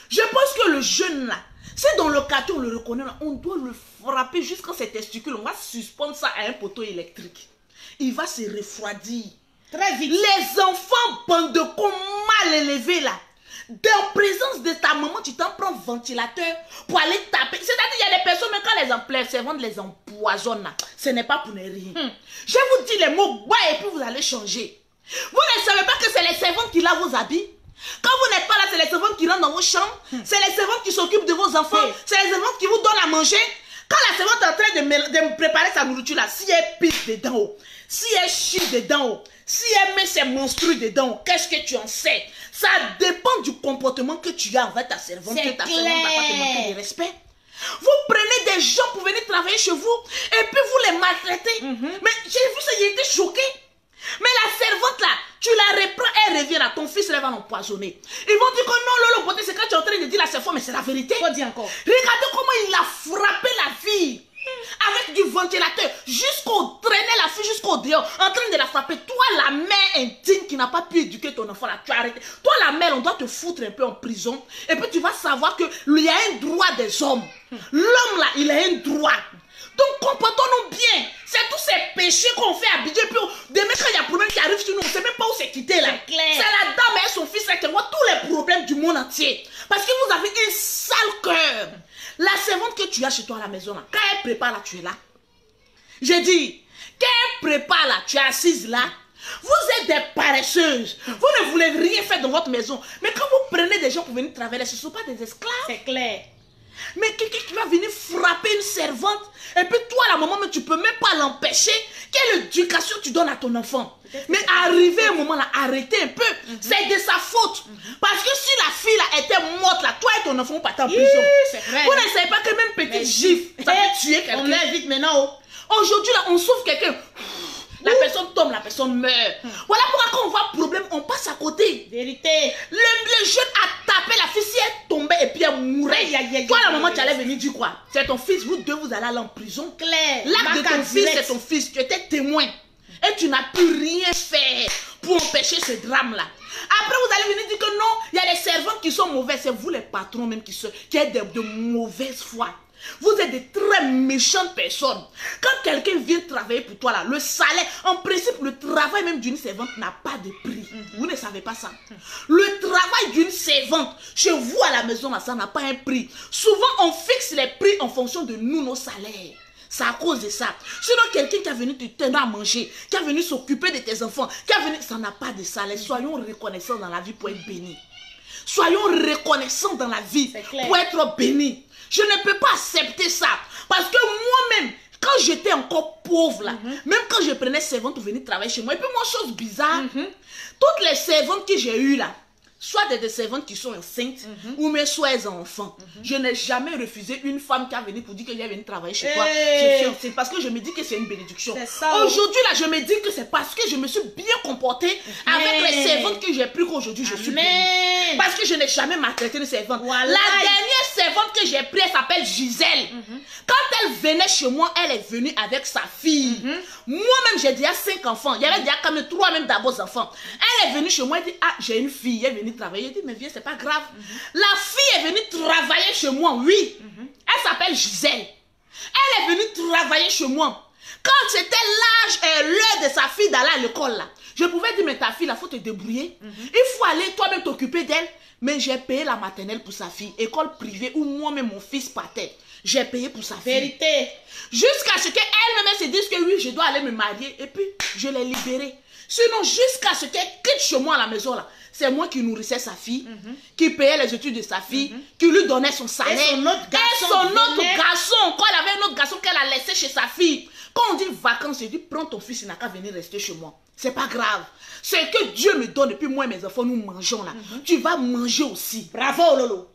Je pense que le jeune là, c'est dans le quartier on le reconnaît là, on doit le frapper jusqu'à ses testicules. On va suspendre ça à un poteau électrique. Il va se refroidir. Très vite. Les enfants bande de con mal élevés là. en présence de ta maman, tu t'en prends ventilateur pour aller taper. C'est-à-dire qu'il y a des personnes, même quand les emplois servantes les empoisonnent, ce n'est pas pour ne rien. Je vous dis les mots bas et puis vous allez changer. Vous ne savez pas que c'est les servantes qui lavent vos habits? Quand vous n'êtes pas là, c'est les servantes qui rentrent dans vos chambres. C'est les servantes qui s'occupent de vos enfants. C'est les servantes qui vous donnent à manger. Quand la servante est en train de préparer sa nourriture là, si elle pisse dedans, si elle chie dedans, si elle met ses menstrues dedans, qu'est-ce que tu en sais? Ça dépend du comportement que tu as envers ta servante. Que ta servante n'a pas te manquer de respect. Vous prenez des gens pour venir travailler chez vous et puis vous les maltraitez. Mais j'ai vu ça, j'ai été choqué. Mais la servante là, tu la reprends, elle revient là, ton fils elle va l'empoisonner. Ils vont dire que non, Lolo Beauté, c'est quand tu es en train de dire la servante, mais c'est la vérité. Faut dire encore. Regardez comment il a frappé la fille. Avec du ventilateur, jusqu'au traîner la fille jusqu'au dehors, en train de la frapper. Toi, la mère indigne qui n'a pas pu éduquer ton enfant là, tu as arrêté. Toi, la mère, on doit te foutre un peu en prison. Et puis tu vas savoir qu'il y a un droit des hommes. L'homme là, il a un droit. Donc comportons-nous bien. C'est tous ces péchés qu'on fait habituer. Puis demain quand il y a un problème qui arrive sur nous, on ne sait même pas où c'est quitté là. C'est la dame et son fils là qui voient tous les problèmes du monde entier. Parce que vous avez un sale cœur. La servante que tu as chez toi à la maison là, quand elle prépare là, tu es là. J'ai dit, quand elle prépare là, tu es assise là. Vous êtes des paresseuses. Vous ne voulez rien faire dans votre maison. Mais quand vous prenez des gens pour venir travailler, ce ne sont pas des esclaves. C'est clair. Mais quelqu'un qui va venir frapper une servante, et puis toi, la maman, mais tu ne peux même pas l'empêcher. Quelle éducation tu donnes à ton enfant? Mais arriver un moment là, arrêtez un peu. C'est de sa faute. Parce que si la fille là était morte là, toi et ton enfant partent en prison. Vous ne savez pas que même petite gifle, ça peut tuer quelqu'un. On est vite maintenant. Aujourd'hui là, on sauve quelqu'un. La personne tombe, la personne meurt. Voilà pourquoi quand on voit problème, on passe à côté. Vérité. Le jeune a tapé la fille, si elle tombait et puis elle mourait. Toi, la maman, tu allais venir dire quoi? C'est ton fils, vous deux, vous allez aller en prison. Claire. L'acte de ton fils, c'est ton fils. Tu étais témoin. Et tu n'as pu rien faire pour empêcher ce drame-là. Après, vous allez venir dire que non, il y a des servants qui sont mauvais. C'est vous les patrons même qui êtes de mauvaise foi. Vous êtes de très méchantes personnes. Quand quelqu'un vient travailler pour toi là, le salaire, en principe, le travail même d'une servante n'a pas de prix. Vous ne savez pas ça. Le travail d'une servante, chez vous à la maison là, ça n'a pas un prix. Souvent, on fixe les prix en fonction de nous, nos salaires. C'est à cause de ça. Sinon, quelqu'un qui est venu te tenir à manger, qui est venu s'occuper de tes enfants, qui est venu, ça n'a pas de salaire. Soyons reconnaissants dans la vie pour être bénis. Soyons reconnaissants dans la vie pour être bénis. Je ne peux pas accepter ça. Parce que moi-même, quand j'étais encore pauvre là, même quand je prenais servante pour venir travailler chez moi, et puis moi, chose bizarre, toutes les servantes que j'ai eues là, soit des servantes qui sont enceintes, ou même soit elles ont enfants. Je n'ai jamais refusé une femme qui a venu pour dire qu'elle est venue travailler chez toi. Je suis enceinte parce que je me dis que c'est une bénédiction. Aujourd'hui là, je me dis que c'est parce que je me suis bien comportée avec les servantes que j'ai pris qu'aujourd'hui je suis bénie. Parce que je n'ai jamais maltraité une servante. La dernière servante que j'ai prise, elle s'appelle Gisèle. Quand elle venait chez moi, elle est venue avec sa fille. Moi-même, j'ai déjà 5 enfants. Il y avait déjà quand même 3 même d'abord enfants. Elle est venue chez moi, elle dit, ah, j'ai une fille, elle est venue travailler. Elle dit, mais viens, c'est pas grave. La fille est venue travailler chez moi, oui. Elle s'appelle Gisèle. Elle est venue travailler chez moi. Quand c'était l'âge et l'heure de sa fille d'aller à l'école, là, je pouvais dire, mais ta fille, il faut te débrouiller. Il faut aller toi-même t'occuper d'elle. Mais j'ai payé la maternelle pour sa fille. École privée où moi-même mon fils partait. J'ai payé pour sa fille. Vérité. Jusqu'à ce qu'elle-même se dise que oui, je dois aller me marier. Et puis, je l'ai libérée. Sinon, jusqu'à ce qu'elle quitte chez moi à la maison, là, c'est moi qui nourrissais sa fille, qui payait les études de sa fille, qui lui donnait son salaire. Et son autre garçon. Quand elle avait un autre garçon qu'elle a laissé chez sa fille. Quand on dit vacances, je dis, prends ton fils, il n'a qu'à venir rester chez moi. C'est pas grave. C'est que Dieu me donne, et puis moi et mes enfants, nous mangeons là. Tu vas manger aussi. Bravo, Lolo.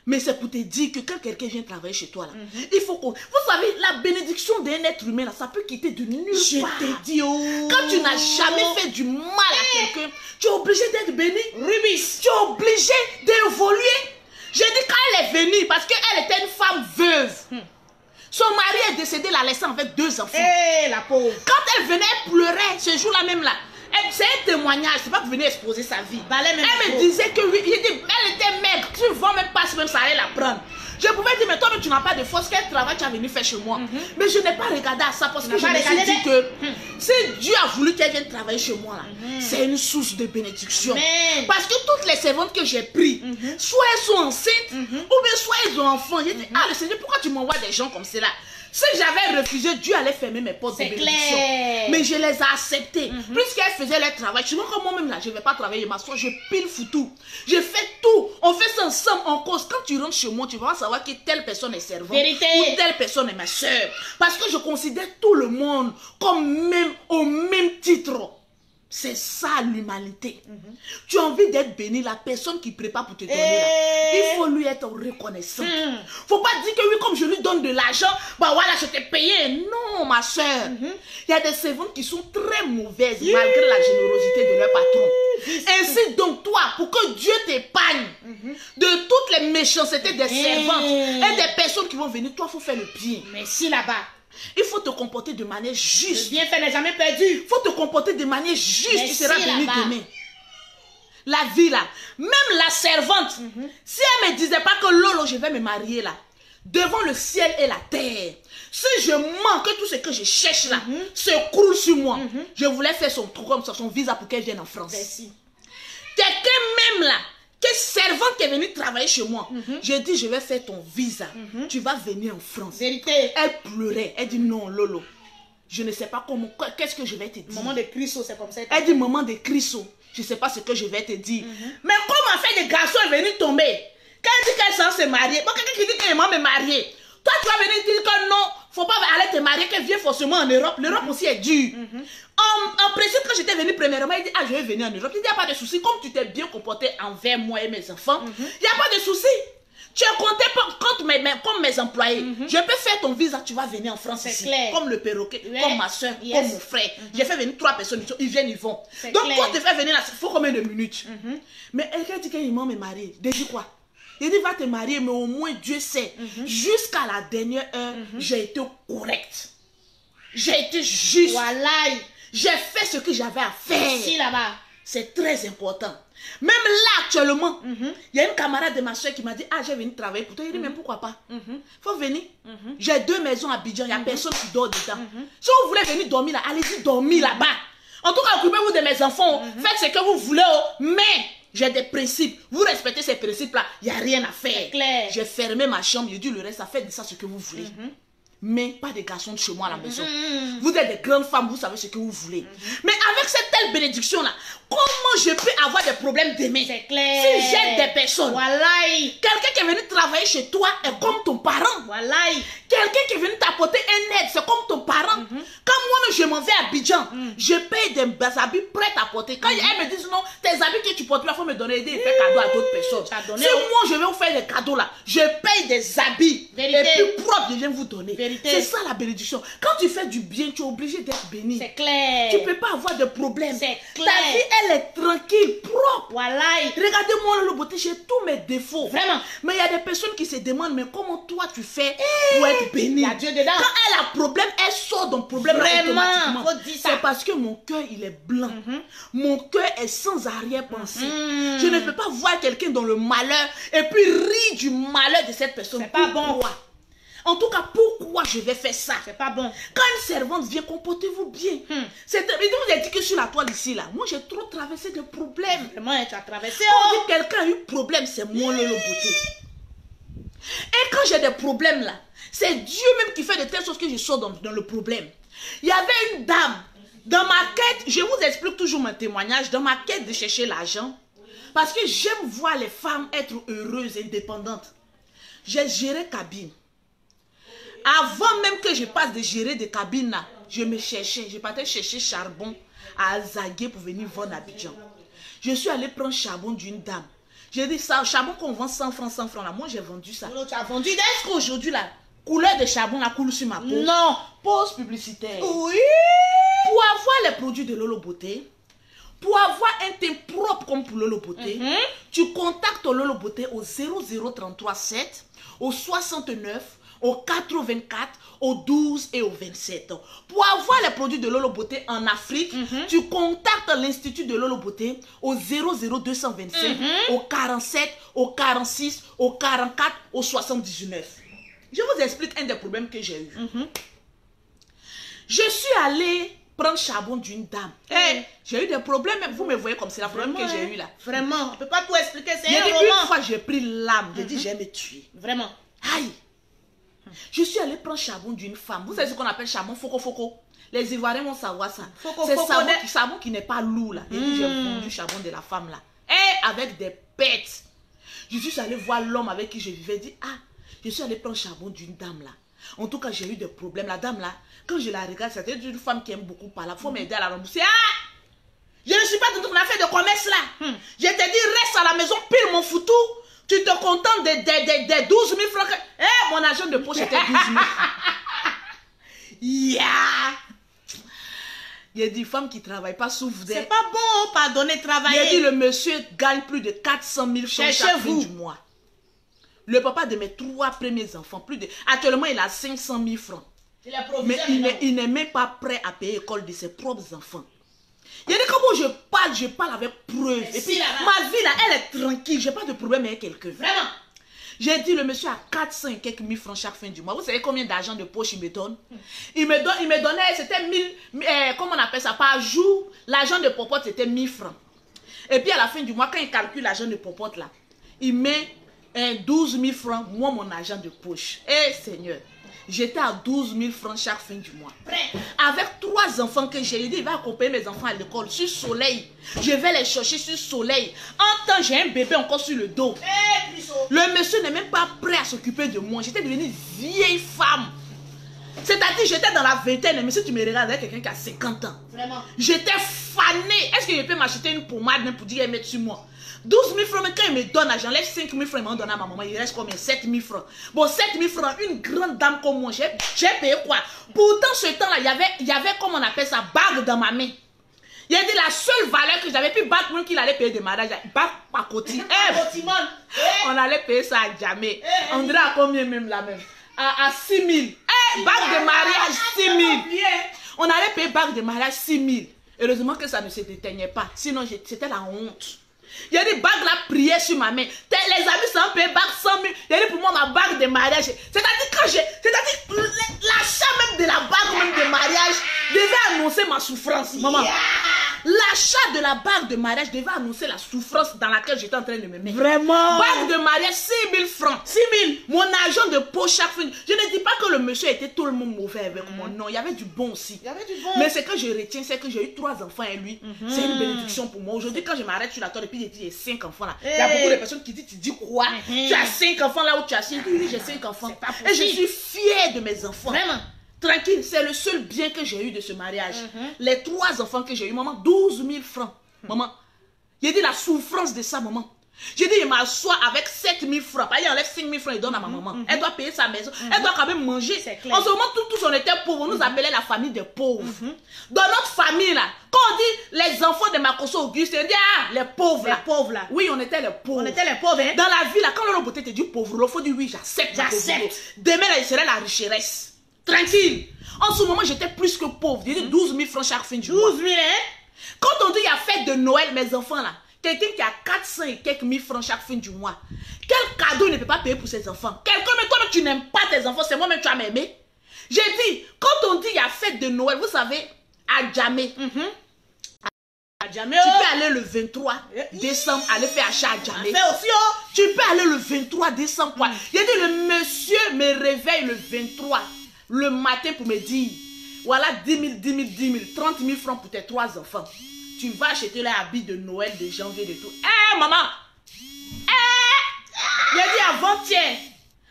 Mais c'est pour te dire que quand quelqu'un vient travailler chez toi, là, il faut qu'on... Vous savez, la bénédiction d'un être humain, là, ça peut quitter de nulle part. Je t'ai dit, oh. Quand tu n'as jamais fait du mal à quelqu'un, tu es obligé d'être béni. Rubis. Tu es obligé d'évoluer. J'ai dit quand elle est venue, parce qu'elle était une femme veuve. Son mari est décédé, la laissant avec 2 enfants. Eh, la pauvre. Quand elle venait, elle pleurait ce jour-là même là. C'est un témoignage, c'est pas pour venir exposer sa vie. Elle me disait que oui, elle était maigre, tu ne vends même pas, même ça allait la prendre. Je pouvais dire, mais toi, tu n'as pas de force, quel travail tu as venu faire chez moi? Mais je n'ai pas regardé à ça parce que je me suis dit que si Dieu a voulu qu'elle vienne travailler chez moi, là, c'est une source de bénédiction. Parce que toutes les servantes que j'ai prises, soit elles sont enceintes, ou bien soit elles ont enfants. J'ai dit, ah, le Seigneur, pourquoi tu m'envoies des gens comme cela? Si j'avais refusé, Dieu allait fermer mes portes de bénédiction. Mais je les ai acceptées. Puisqu'elles faisaient leur travail. Tu vois comme moi-même là, je ne vais pas travailler, m'asseoir, je pile foutu. Je fais tout. On fait ça ensemble en cause. Quand tu rentres chez moi, tu vas savoir que telle personne est servante. Ou telle personne est ma soeur. Parce que je considère tout le monde comme même au même titre. C'est ça l'humanité. Tu as envie d'être béni, la personne qui prépare pour te donner là, il faut lui être reconnaissant. Faut pas dire que oui, comme je lui donne de l'argent, bah voilà, je t'ai payé. Non, ma soeur. Il y a des servantes qui sont très mauvaises malgré la générosité de leur patron. Ainsi donc toi, pour que Dieu t'épargne de toutes les méchancetés des servantes et des personnes qui vont venir, toi, il faut faire le bien. Merci là-bas. Il faut te comporter de manière juste. Le bienfait n'est jamais perdu. Il faut te comporter de manière juste. Merci, tu seras béni demain. La vie là, même la servante, si elle ne me disait pas que Lolo, je vais me marier là, devant le ciel et la terre, si je manque tout ce que je cherche là, se croule sur moi, je voulais faire son programme sur son visa pour qu'elle vienne en France. Merci. Quelqu'un même là, que servante qui est venue travailler chez moi, j'ai dit, je vais faire ton visa. Tu vas venir en France. Vérité. Elle pleurait. Elle dit, non, Lolo, je ne sais pas comment, qu'est-ce que je vais te dire. Maman de Christo, c'est comme ça. Elle dit, maman de Christo, je ne sais pas ce que je vais te dire. Mais comment faire des garçons est venu tomber? Quand elle dit qu'elle s'en se marier, bon, quelqu'un qui dit qu'elle va me marier, toi tu vas venir dire que non, faut pas aller te marier, qu'elle vient forcément en Europe. L'Europe aussi est dure. En principe, quand j'étais venue premièrement, il dit, ah, je vais venir en Europe. Il dit, il n'y a pas de souci. Comme tu t'es bien comporté envers moi et mes enfants, il n'y a pas de souci. Tu as compté comme mes employés. Je peux faire ton visa, tu vas venir en France ici. Clair. Comme le perroquet, comme ma soeur, comme mon frère. J'ai fait venir 3 personnes, ils viennent, ils vont. Donc, quand tu fais venir là, il faut combien de minutes? Mais elle dit qu'il m'a me marier. Il dit quoi? Il dit, va te marier, mais au moins Dieu sait. Jusqu'à la dernière heure, j'ai été correcte. J'ai été juste. Voilà. J'ai fait ce que j'avais à faire. Ici, là-bas. C'est très important. Même là, actuellement, il y a une camarade de ma soeur qui m'a dit, ah, j'ai venu travailler pour toi. Il dit, mais pourquoi pas? Faut venir. J'ai 2 maisons à Abidjan, il n'y a personne qui dort dedans. Si vous voulez venir dormir là, allez-y dormir là-bas. En tout cas, occupez-vous de mes enfants. Faites ce que vous voulez. Mais j'ai des principes. Vous respectez ces principes-là, il n'y a rien à faire. J'ai fermé ma chambre, j'ai dit le reste, faites de ça ce que vous voulez. Mais pas des garçons de chez moi à la maison. Vous êtes des grandes femmes, vous savez ce que vous voulez. Mais avec cette telle bénédiction-là, comment je peux avoir des problèmes demain? C'est clair. Si j'aide des personnes. Voilà. Quelqu'un qui est venu travailler chez toi est comme ton parent. Voilà. Quelqu'un qui est venu t'apporter un aide, c'est comme ton parent. Quand moi-même je m'en vais à Abidjan, je paye des habits prêts à porter. Quand elles me disent non, tes habits que tu portes, il faut me donner des cadeaux à d'autres personnes. Si moi je vais vous faire des cadeaux là, je paye des habits. Vérité. Et plus propres, je viens vous donner. C'est ça la bénédiction. Quand tu fais du bien, tu es obligé d'être béni. C'est clair. Tu ne peux pas avoir de problème. C'est clair. Ta vie, elle est tranquille, propre. Voilà. Regardez-moi le beauté, j'ai tous mes défauts. Vraiment. Mais il y a des personnes qui se demandent, mais comment toi tu fais pour être béni? Il y a Dieu dedans. Quand elle a problème, elle sort d'un problème. Vraiment. Automatiquement. Faut dire ça. C'est parce que mon cœur, il est blanc. Mon cœur est sans arrière-pensée. Je ne peux pas voir quelqu'un dans le malheur et puis rire du malheur de cette personne. C'est pas bon. En tout cas, pourquoi je vais faire ça? C'est pas bon. Quand une servante vient, comportez-vous bien. Je vous ai dit que sur la toile ici, là, moi j'ai trop traversé de problèmes. Vraiment, tu as traversé. Quand quelqu'un a eu problème, c'est moi le beauté. Et quand j'ai des problèmes là, c'est Dieu même qui fait de telles choses que je sors dans le problème. Il y avait une dame, dans ma quête, je vous explique toujours mon témoignage, dans ma quête de chercher l'argent, parce que j'aime voir les femmes être heureuses et indépendantes. J'ai géré cabine. Avant même que je passe de gérer des cabines là, je me cherchais, je partais chercher charbon à Azagué pour venir vendre à Abidjan. Je suis allé prendre charbon d'une dame. J'ai dit ça, charbon qu'on vend 100 francs là, moi j'ai vendu ça. Tu as vendu est-ce qu'aujourd'hui là, couleur de charbon la coule sur ma peau? Non. Pause publicitaire. Oui. Pour avoir les produits de Lolo Beauté, pour avoir un teint propre comme pour Lolo Beauté, tu contactes Lolo Beauté au 00337, au 69, au 4 au 24, au 12 et au 27. Pour avoir les produits de Lolo Beauté en Afrique, tu contactes l'Institut de Lolo Beauté au 00225, au 47, au 46, au 44, au 79. Je vous explique un des problèmes que j'ai eu. Je suis allée prendre charbon d'une dame. J'ai eu des problèmes, vous me voyez comme c'est la problème que j'ai eu là. Vraiment, on ne peut pas tout expliquer, c'est un Une roman. fois, j'ai pris l'âme, j'ai dit, j'ai me tuer. Vraiment. Aïe! Je suis allée prendre charbon d'une femme. Vous savez ce qu'on appelle charbon foco-foco? Les Ivoiriens vont savoir ça. C'est charbon qui n'est pas lourd là. J'ai dit, j'ai vendu charbon de la femme là. Et avec des pètes. Je suis allée voir l'homme avec qui je vivais. Dit, ah, je suis allée prendre charbon d'une dame là. En tout cas, j'ai eu des problèmes. La dame là, quand je la regarde, c'était une femme qui aime beaucoup parler. Il faut m'aider à la rembourser. Ah! Je ne suis pas dans ton affaire de commerce là. Je t'ai dit, reste à la maison, pile mon foutou. Tu te contentes des 12 000 francs. Eh, mon argent de poche était 12 000. Yeah! Il a dit, femme qui ne travaille pas souffre des... C'est pas bon, pardonnez, travailler. Il a dit, le monsieur gagne plus de 400 000 francs chaque fin du mois. Le papa de mes 3 premiers enfants, actuellement, il a 500 000 francs. Mais il n'est même pas prêt à payer l'école de ses propres enfants. Il a dit, comment je parle avec preuve. Et puis, ma vie là, elle est tranquille. Je n'ai pas de problème avec quelqu'un. Vraiment. J'ai dit, le monsieur a 400 et quelques mille francs chaque fin du mois. Vous savez combien d'argent de poche il me donne? Il me donnait, c'était 1000, comment on appelle ça, par jour. L'argent de popote, c'était 1000 francs. Et puis à la fin du mois, quand il calcule l'argent de popote là, il met 12 000 francs, moi mon argent de poche. Eh Seigneur, j'étais à 12 000 francs chaque fin du mois. Avec 3 enfants que j'ai, il dit, il va accompagner mes enfants à l'école sur soleil. Je vais les chercher sur soleil. En temps, j'ai un bébé encore sur le dos. Le monsieur n'est même pas prêt à s'occuper de moi. J'étais devenue vieille femme. C'est-à-dire, j'étais dans la vingtaine, mais si tu me regardes avec quelqu'un qui a 50 ans. Vraiment. J'étais fanée. Est-ce que je peux m'acheter une pommade même pour dire qu'elle met sur moi? 12 000 francs, mais quand il me donne, j'enlève 5 000 francs, il m'en donne à ma maman. Il reste combien? 7 000 francs. Bon, 7 000 francs, une grande dame comme moi, j'ai payé quoi? Pourtant, ce temps-là, il y avait, comme on appelle ça, bague dans ma main. Il a dit la seule valeur que j'avais, puis bague même qu'il allait payer de mariage, bague par côté. On allait payer ça à jamais. On dirait à combien même la même? À 6 000. Bague de mariage, 6 000. On allait payer bague de mariage, 6 000. Heureusement que ça ne se déteignait pas. Sinon, c'était la honte. Il y a des bagues là priées sur ma main. Les amis s'en payent bague 100 000. Il y a dit pour moi ma bague de mariage. C'est-à-dire l'achat même de la bague même de mariage devait annoncer ma souffrance. Maman. L'achat de la bague de mariage devait annoncer la souffrance dans laquelle j'étais en train de me mettre. Vraiment. Bague de mariage, 6 000 francs. 6 000. Mon argent de poche chaque fin. Je ne dis pas que le monsieur était tout le monde mauvais avec moi. Non, il y avait du bon aussi. Il y avait du bon. Mais ce que je retiens, c'est que j'ai eu 3 enfants et lui. C'est une bénédiction pour moi. Aujourd'hui, quand je m'arrête sur la toile et puis j'ai 5 enfants là. Il y a beaucoup de personnes qui disent, tu dis quoi? Tu as 5 enfants là où tu as 5. Oui, j'ai 5 enfants. Et je suis fière de mes enfants. Vraiment. Tranquille, c'est le seul bien que j'ai eu de ce mariage. Les 3 enfants que j'ai eu, maman, 12 000 francs. Maman, j'ai dit la souffrance de ça, maman. J'ai dit, il m'assoit avec 7 000 francs. Il enlève 5 000 francs et donne à ma maman. Elle doit payer sa maison. Elle doit quand même manger. En ce moment, tous on était pauvres. On nous appelait la famille des pauvres. Dans notre famille, là, quand on dit les enfants de Makoso Auguste, on dit, ah, les pauvres là. Les pauvres là. Oui, on était les pauvres. On était les pauvres, hein. Dans la vie, là, quand Lolo Beauté te dit pauvre, il faut dire oui, j'accepte. J'accepte. Demain, là, il serait la richesse. Tranquille. En ce moment, j'étais plus que pauvre. J'ai dit 12 000 francs chaque fin du mois. 12 000, hein? Quand on dit il y a fête de Noël, mes enfants là, quelqu'un qui a 400 et quelques mille francs chaque fin du mois, quel cadeau il ne peut pas payer pour ses enfants? Quelqu'un, mais toi, tu n'aimes pas tes enfants, c'est moi-même tu as m'aimer. J'ai dit, quand on dit il y a fête de Noël, vous savez, à Djamé. Tu peux aller le 23 décembre, aller faire achat à Djamé. Tu peux aller le 23 décembre. Quoi. Il a dit, le monsieur me réveille le 23, le matin pour me dire, voilà 10 000, 30 000 francs pour tes 3 enfants. Tu vas acheter les habits de Noël, de janvier, de tout. Eh, maman! Il a dit avant-hier.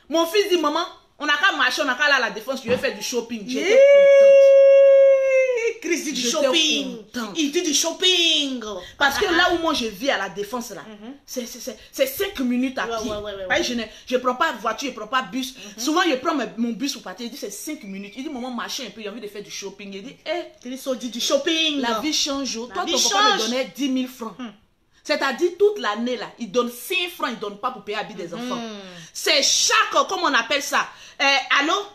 Mon fils dit, maman, on n'a qu'à marcher, on n'a qu'à aller à la défense, je vais faire du shopping. J'étais contente. Chris dit du shopping. Il dit du shopping. Parce que là où moi je vis à la défense, là, c'est 5 minutes à pied. Je ne prends pas de voiture, je ne prends pas de bus. Souvent, je prends mon bus pour partir. Il dit c'est 5 minutes. Il dit, maman, marcher un peu, j'ai envie de faire du shopping. Il dit, il dit du shopping. La vie change. Toi, ton papa me donnait 10 000 francs. C'est-à-dire toute l'année là, ils donnent 5 francs, ils ne donnent pas pour payer l'habit des enfants. C'est chaque, comment on appelle ça? Allô?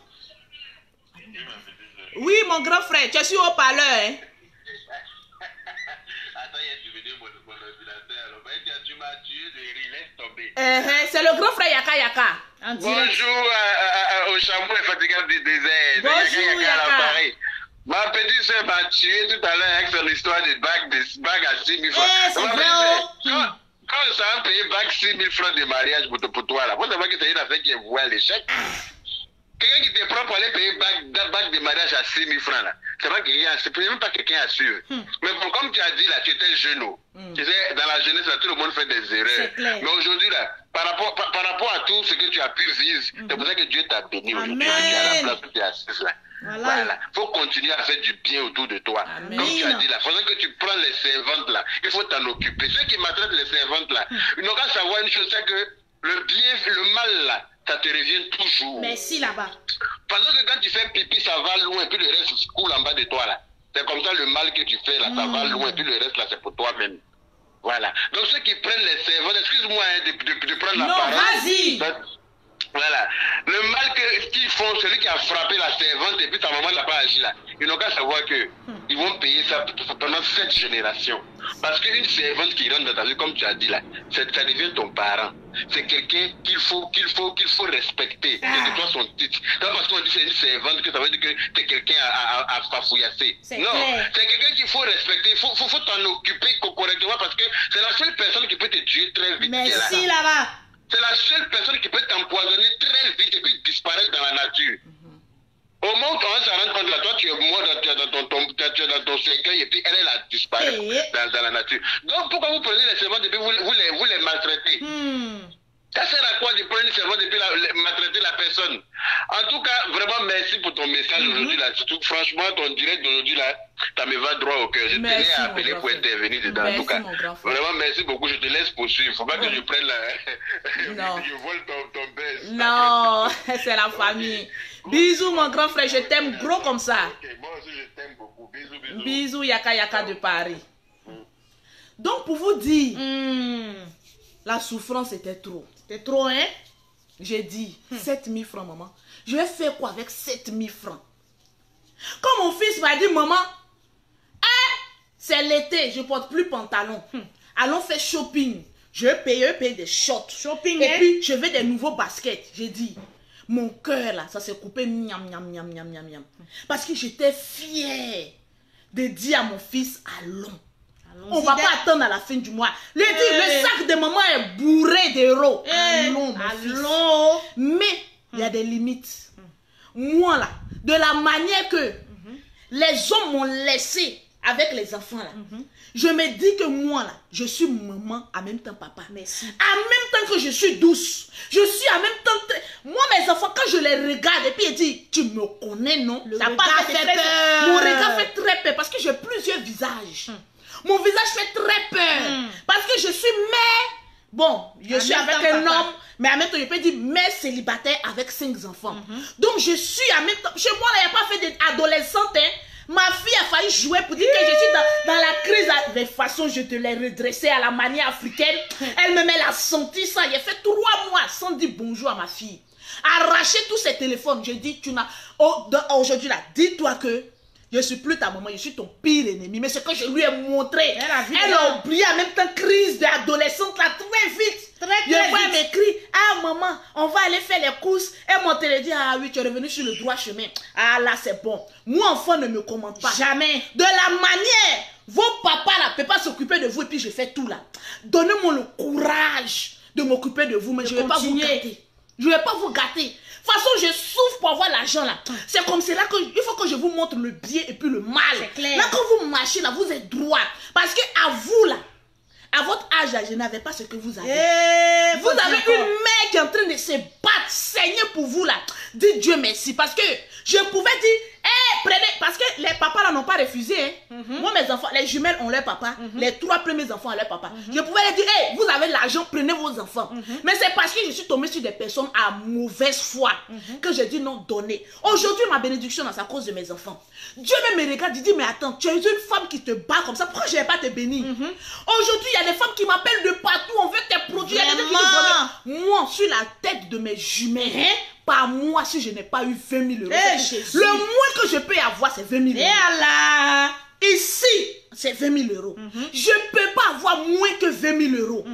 Oui, mon grand frère, tu es sur haut-parleur, hein? Tu m'as tué de rire, laisse tomber. C'est le grand frère Yaka Yaka. Bonjour au chameau infatigable du désert. Bonjour Yaka. Ma petite soeur m'a tué tout à l'heure avec son histoire de bague à 6 000 francs. C'est vrai. Quand ça a payé bague 6 000 francs de mariage pour toi, là, faut savoir que c'est une affaire qui est vouée à l'échec. Quelqu'un qui te prend pour aller payer bague de mariage à 6 000 francs, là, c'est pas quelqu'un, c'est même pas quelqu'un à suivre. Mais bon, comme tu as dit, là, tu étais jeune. Tu sais, dans la jeunesse, là, tout le monde fait des erreurs. Mais aujourd'hui, là, par rapport à tout ce que tu as pu vivre, c'est pour ça que Dieu t'a béni aujourd'hui. Tu es à la place où tu es assise, là. Voilà. Faut continuer à faire du bien autour de toi. Amen. Comme tu as dit là, pendant que tu prends les servantes là, il faut t'en occuper. Ceux qui maltraitent les servantes là, ils n'ont qu'à savoir une chose, c'est que le mal là, ça te revient toujours. Merci là-bas. Parce que quand tu fais pipi, ça va loin, puis le reste coule en bas de toi là. C'est comme ça le mal que tu fais là, ça va loin, puis le reste là, c'est pour toi-même. Voilà. Donc ceux qui prennent les servantes, excuse-moi de prendre la parole. Non, vas-y. Voilà. Le mal qu'ils font, celui qui a frappé la servante et puis sa maman n'a pas agi là, ils n'ont qu'à savoir que ils vont payer ça pendant 7 générations. Parce qu'une servante qui rentre dans ta vie, comme tu as dit là, ça devient ton parent. C'est quelqu'un qu'il faut respecter, quel que soit son titre. C'est pas parce qu'on dit c'est une servante que ça veut dire que c'est quelqu'un à fafouillasser. Non, c'est quelqu'un qu'il faut respecter, il faut t'en occuper correctement parce que c'est la seule personne qui peut te tuer très vite. Merci là-bas. C'est la seule personne qui peut t'empoisonner très vite et puis disparaître dans la nature. Au moment où on va se rendre compte là, toi tu es mort, tu es dans ton cercueil et puis elle a disparu dans la nature. Donc pourquoi vous prenez les servants et puis vous les maltraitez? Ça sert à quoi de prendre une servante et puis maltraiter la personne? En tout cas, vraiment merci pour ton message aujourd'hui là. Surtout, franchement, ton direct d'aujourd'hui là, ça me va droit au cœur. Je tenais à appeler pour intervenir dedans. En tout cas, vraiment merci beaucoup. Je te laisse poursuivre. Faut pas que je prenne je vole ton baisse. Non, c'est la famille. Bisous mon grand frère, je t'aime gros comme ça. Moi aussi je t'aime beaucoup. Bisous. Bisous Yaka Yaka de Paris. Donc pour vous dire, la souffrance était trop. C'était trop, hein? J'ai dit 7 000 francs, maman. Je vais faire quoi avec 7 000 francs? Quand mon fils m'a dit, maman, c'est l'été, je ne porte plus pantalon. Allons faire shopping. Je vais payer des shorts. Shopping, et puis, je veux des nouveaux baskets. J'ai dit, mon cœur là, ça s'est coupé. Miam, miam, miam, miam, miam, miam. Parce que j'étais fière de dire à mon fils, allons. On ne va pas attendre à la fin du mois. Le sac de maman est bourré d'euros. Allons, mon fils. Mais il y a des limites. Moi là, de la manière que les hommes m'ont laissé avec les enfants là, je me dis que moi là, je suis maman, en même temps papa. Merci. En même temps que je suis douce. Je suis en même temps... Moi, mes enfants, quand je les regarde, et puis ils disent, tu me connais, non? Ça n'a pas fait peur. Mon regard fait très peur parce que j'ai plusieurs visages. Mon visage fait très peur. Parce que je suis mère. Bon, je suis avec un homme, mais en même temps, je peux dire mère célibataire avec 5 enfants. Donc, je suis en même temps. Chez moi, là, il n'y a pas fait d'adolescente. Hein. Ma fille a failli jouer pour dire que je suis dans la crise. De toute façon, je te l'ai redressée à la manière africaine. Elle me met la sentie ça. J'ai fait 3 mois sans dire bonjour à ma fille. Arracher tous ses téléphones. Je dis, tu n'as. Aujourd'hui, là, dis-toi que. Je ne suis plus ta maman, je suis ton pire ennemi. Mais ce que je lui ai montré, elle a oublié en même temps crise d'adolescente là très vite. Je vois, elle m'écrit, ah maman, on va aller faire les courses. Et mon télé dit, ah oui, tu es revenu sur le droit chemin. Ah là, c'est bon. Moi, enfant, ne me commande pas. Jamais. De la manière, vos papas là ne peuvent pas s'occuper de vous et puis je fais tout là. Donnez-moi le courage de m'occuper de vous, mais je ne vais pas vous gâter. Je ne vais pas vous gâter. De toute façon, je souffre pour avoir l'argent là. C'est comme cela qu'il faut que je vous montre le bien et puis le mal. Là, quand vous marchez là, vous êtes droit. Parce que à vous là, à votre âge là, je n'avais pas ce que vous avez. Vous avez une mère qui est en train de se battre, saigner pour vous là. Dites Dieu merci. Parce que je pouvais dire, prenez, parce que les papas là n'ont pas refusé. Hein. Moi, mes enfants, les jumelles ont leur papa. Les 3 premiers enfants ont leur papa. Je pouvais leur dire, hey, vous avez l'argent, prenez vos enfants. Mais c'est parce que je suis tombée sur des personnes à mauvaise foi que j'ai dit non, donnez. Aujourd'hui, ma bénédiction, c'est à cause de mes enfants. Dieu même me regarde, il dit, mais attends, tu es une femme qui te bat comme ça, pourquoi je ne vais pas te bénir? Aujourd'hui, il y a des femmes qui m'appellent de partout, on veut tes produits. Moi, sur la tête de mes jumelles, par mois, si je n'ai pas eu 20 000 euros, le moins que je peux avoir, c'est 20 000 euros. Et Allah! Ici, c'est 20 000 euros. Je ne peux pas avoir moins que 20 000 euros.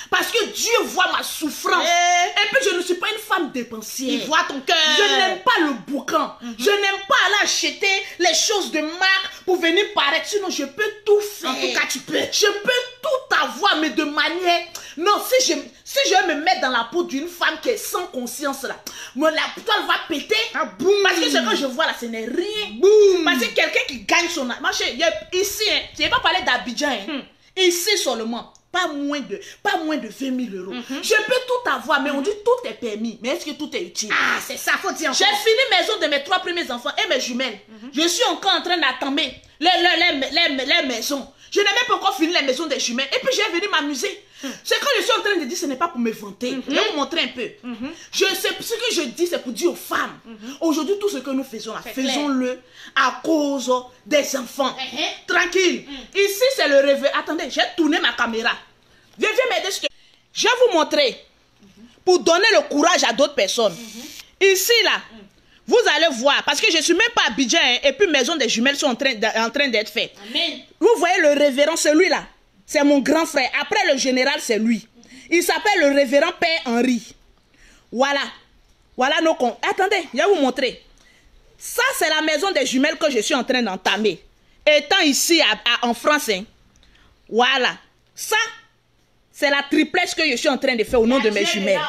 Parce que Dieu voit ma souffrance. Et puis, je ne suis pas une femme dépensière. Il voit ton cœur. Je n'aime pas le boucan. Je n'aime pas aller acheter les choses de marque pour venir paraître. Sinon, je peux tout faire. En tout cas, tu peux. Je peux tout avoir, mais de manière... Non, si je vais me mettre dans la peau d'une femme qui est sans conscience, là, la toile va péter. Boum. Parce que ce que je vois là, ce n'est rien. Boum. Parce que quelqu'un qui gagne son... Ici, hein, je n'ai pas parlé d'Abidjan. Hein. Ici seulement, pas moins de 20 000 euros. Je peux tout avoir, mais on dit tout est permis. Mais est-ce que tout est utile? Ah, c'est ça, faut dire. J'ai fini maison de mes 3 premiers enfants et mes jumelles. Je suis encore en train d'attendre les maisons. Je n'ai même pas encore fini les maisons des jumelles. Et puis, j'ai venu m'amuser. Ce que je suis en train de dire, ce n'est pas pour me vanter. Je vais vous montrer un peu. Ce que je dis, c'est pour dire aux femmes. Aujourd'hui, tout ce que nous faisons là, faisons-le à cause des enfants. Tranquille. Ici, c'est le rêve. Attendez, j'ai tourné ma caméra. Viens m'aider. Je vais vous montrer. Pour donner le courage à d'autres personnes. Ici, là, vous allez voir. Parce que je ne suis même pas à Abidjan. Hein, et puis, maison des jumelles sont en train d'être faites. Amen. Vous voyez le révérend, celui-là. C'est mon grand frère. Après le général, c'est lui. Il s'appelle le révérend Père Henri. Voilà. Voilà nos comptes. Attendez, je vais vous montrer. Ça, c'est la maison des jumelles que je suis en train d'entamer. Étant ici en France. Hein. Voilà. Ça, c'est la triplesse que je suis en train de faire au nom de mes jumelles.